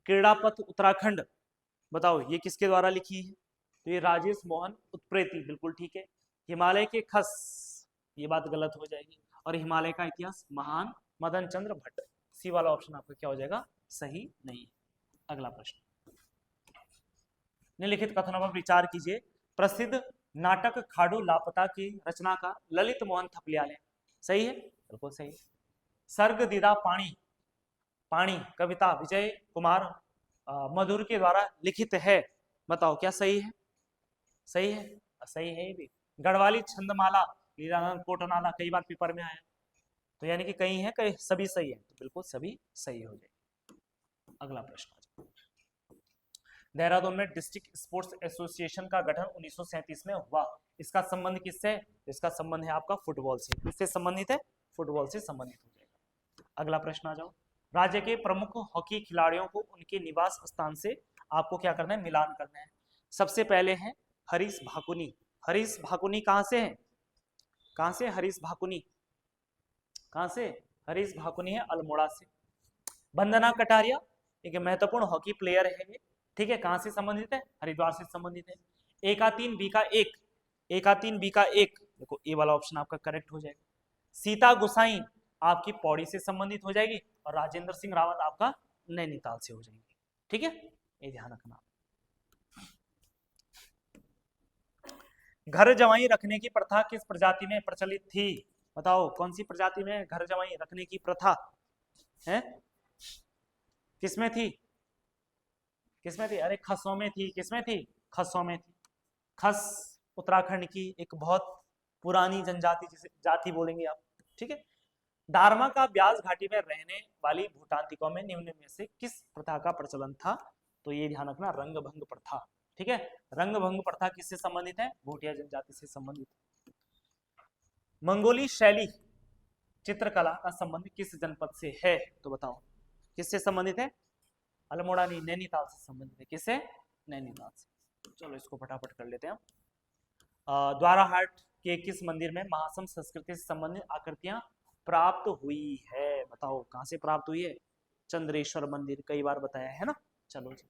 क्रीड़ापथ उत्तराखंड, बताओ ये किसके द्वारा लिखी है? तो ये राजेश मोहन उत्प्रेती, बिल्कुल ठीक है। हिमालय के खस, ये बात गलत हो जाएगी। और हिमालय का इतिहास महान मदन चंद्र भट्ट, सी वाला ऑप्शन आपका क्या हो जाएगा? सही नहीं है। अगला प्रश्न, निम्नलिखित कथनों पर विचार कीजिए। प्रसिद्ध नाटक खाडू लापता की रचनाकार ललित मोहन थपलियाल है, सही है? बिल्कुल सही। सर्ग दीदा पाणी पाणी कविता विजय कुमार मधुर के द्वारा लिखित है, बताओ क्या सही है? सही है, सही है ये भी। गढ़वाली छंदमाला लीलानंद कोटनाला कई बार पेपर में आया, तो यानी कि कहीं है, कहीं सभी सही है, तो बिल्कुल सभी सही हो जाएगी। अगला प्रश्न, देहरादून में डिस्ट्रिक्ट स्पोर्ट्स एसोसिएशन का गठन 1937 में हुआ, इसका संबंध किससे? इसका संबंध है आपका फुटबॉल से। किससे संबंधित है? फुटबॉल से संबंधित हो जाएगा। अगला प्रश्न आ जाओ, राज्य के प्रमुख हॉकी खिलाड़ियों को उनके निवास स्थान से आपको क्या करना है? मिलान करना है। सबसे पहले है हरीश भाकुनी। हरीश भाकुनी कहां से है? कहां से हरीश भाकुनी? कहां से? हरीश भाकुनी है अल्मोड़ा से। वंदना कटारिया एक महत्वपूर्ण हॉकी प्लेयर है ये, ठीक है? कहां से संबंधित है? हरिद्वार से संबंधित है। एकातीन बी का एक, एकातीन बी का एक, देखो ए वाला ऑप्शन आपका करेक्ट हो जाएगा। सीता गुसाई आपकी पौड़ी से संबंधित हो जाएगी, और राजेंद्र सिंह रावत आपका नैनीताल से हो जाएंगे, ठीक है? ये ध्यान रखना। घर जमाई रखने की प्रथा किस प्रजाति में प्रचलित थी? बताओ कौन सी प्रजाति में घर जमाई रखने की प्रथा है? किसमें थी? किसमें थी? अरे खसों में थी। किसमें थी? खसों में थी। खस उत्तराखंड की एक बहुत पुरानी जनजाति, जिसे जाति बोलेंगे आप, ठीक है? दारमा का ब्यास घाटी में रहने वाली भूटांतिकों में निम्न में से किस प्रथा का प्रचलन था? तो ये ध्यान रखना, रंगभंग प्रथा, ठीक है? रंगभंग प्रथा किससे संबंधित है? भूटिया जनजाति से संबंधित। मंगोली शैली चित्रकला का संबंध किस जनपद से है? तो बताओ किससे संबंधित है? अल्मोड़ा नहीं, नैनीताल से संबंधित है। किससे? नैनीताल से। चलो इसको फटाफट कर लेते हैं। द्वाराहाट के किस मंदिर में महासम संस्कृति से संबंधित आकृतियां प्राप्त हुई है? बताओ कहां से प्राप्त हुई है? चंद्रेश्वर मंदिर, कई बार बताया है ना। चलो जी,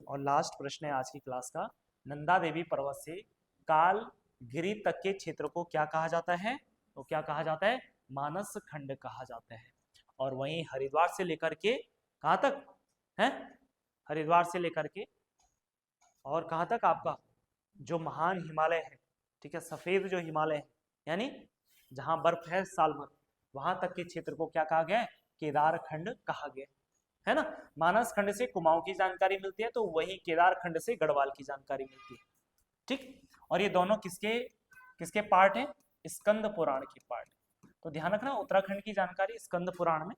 और लास्ट प्रश्न है आज की क्लास का, नंदा देवी पर्वत से कालगिरी तक के क्षेत्र को क्या कहा जाता है? तो क्या कहा जाता है? मानस खंड कहा जाता है। और वहीं हरिद्वार से लेकर के कहां तक है? हरिद्वार से लेकर के और कहां तक आपका जो महान हिमालय है, ठीक है, सफेद जो हिमालय है, यानी जहां बर्फ है साल भर, वहां तक के क्षेत्र को क्या कहा गया है? केदार खंड कहा गया है ना। मानस खंड से कुमाऊं की जानकारी मिलती है, तो वही केदार खंड से गढ़वाल की जानकारी मिलती है, ठीक। और ये दोनों किसके किसके पार्ट है? स्कंद पुराण के पार्ट। तो ध्यान रखना, उत्तराखंड की जानकारी स्कंद पुराण में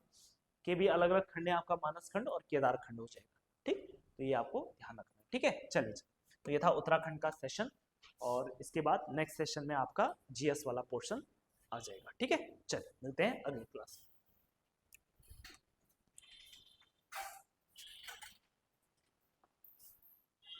के भी अलग अलग खंड है आपका, मानस खंड और केदार खंड हो जाएगा, ठीक। तो ये आपको ध्यान रखना, ठीक है। चलिए, तो ये था उत्तराखंड का सेशन, और इसके बाद नेक्स्ट सेशन में आपका जीएस वाला पोर्शन आ जाएगा, ठीक है। चलिए मिलते हैं अगली क्लास में।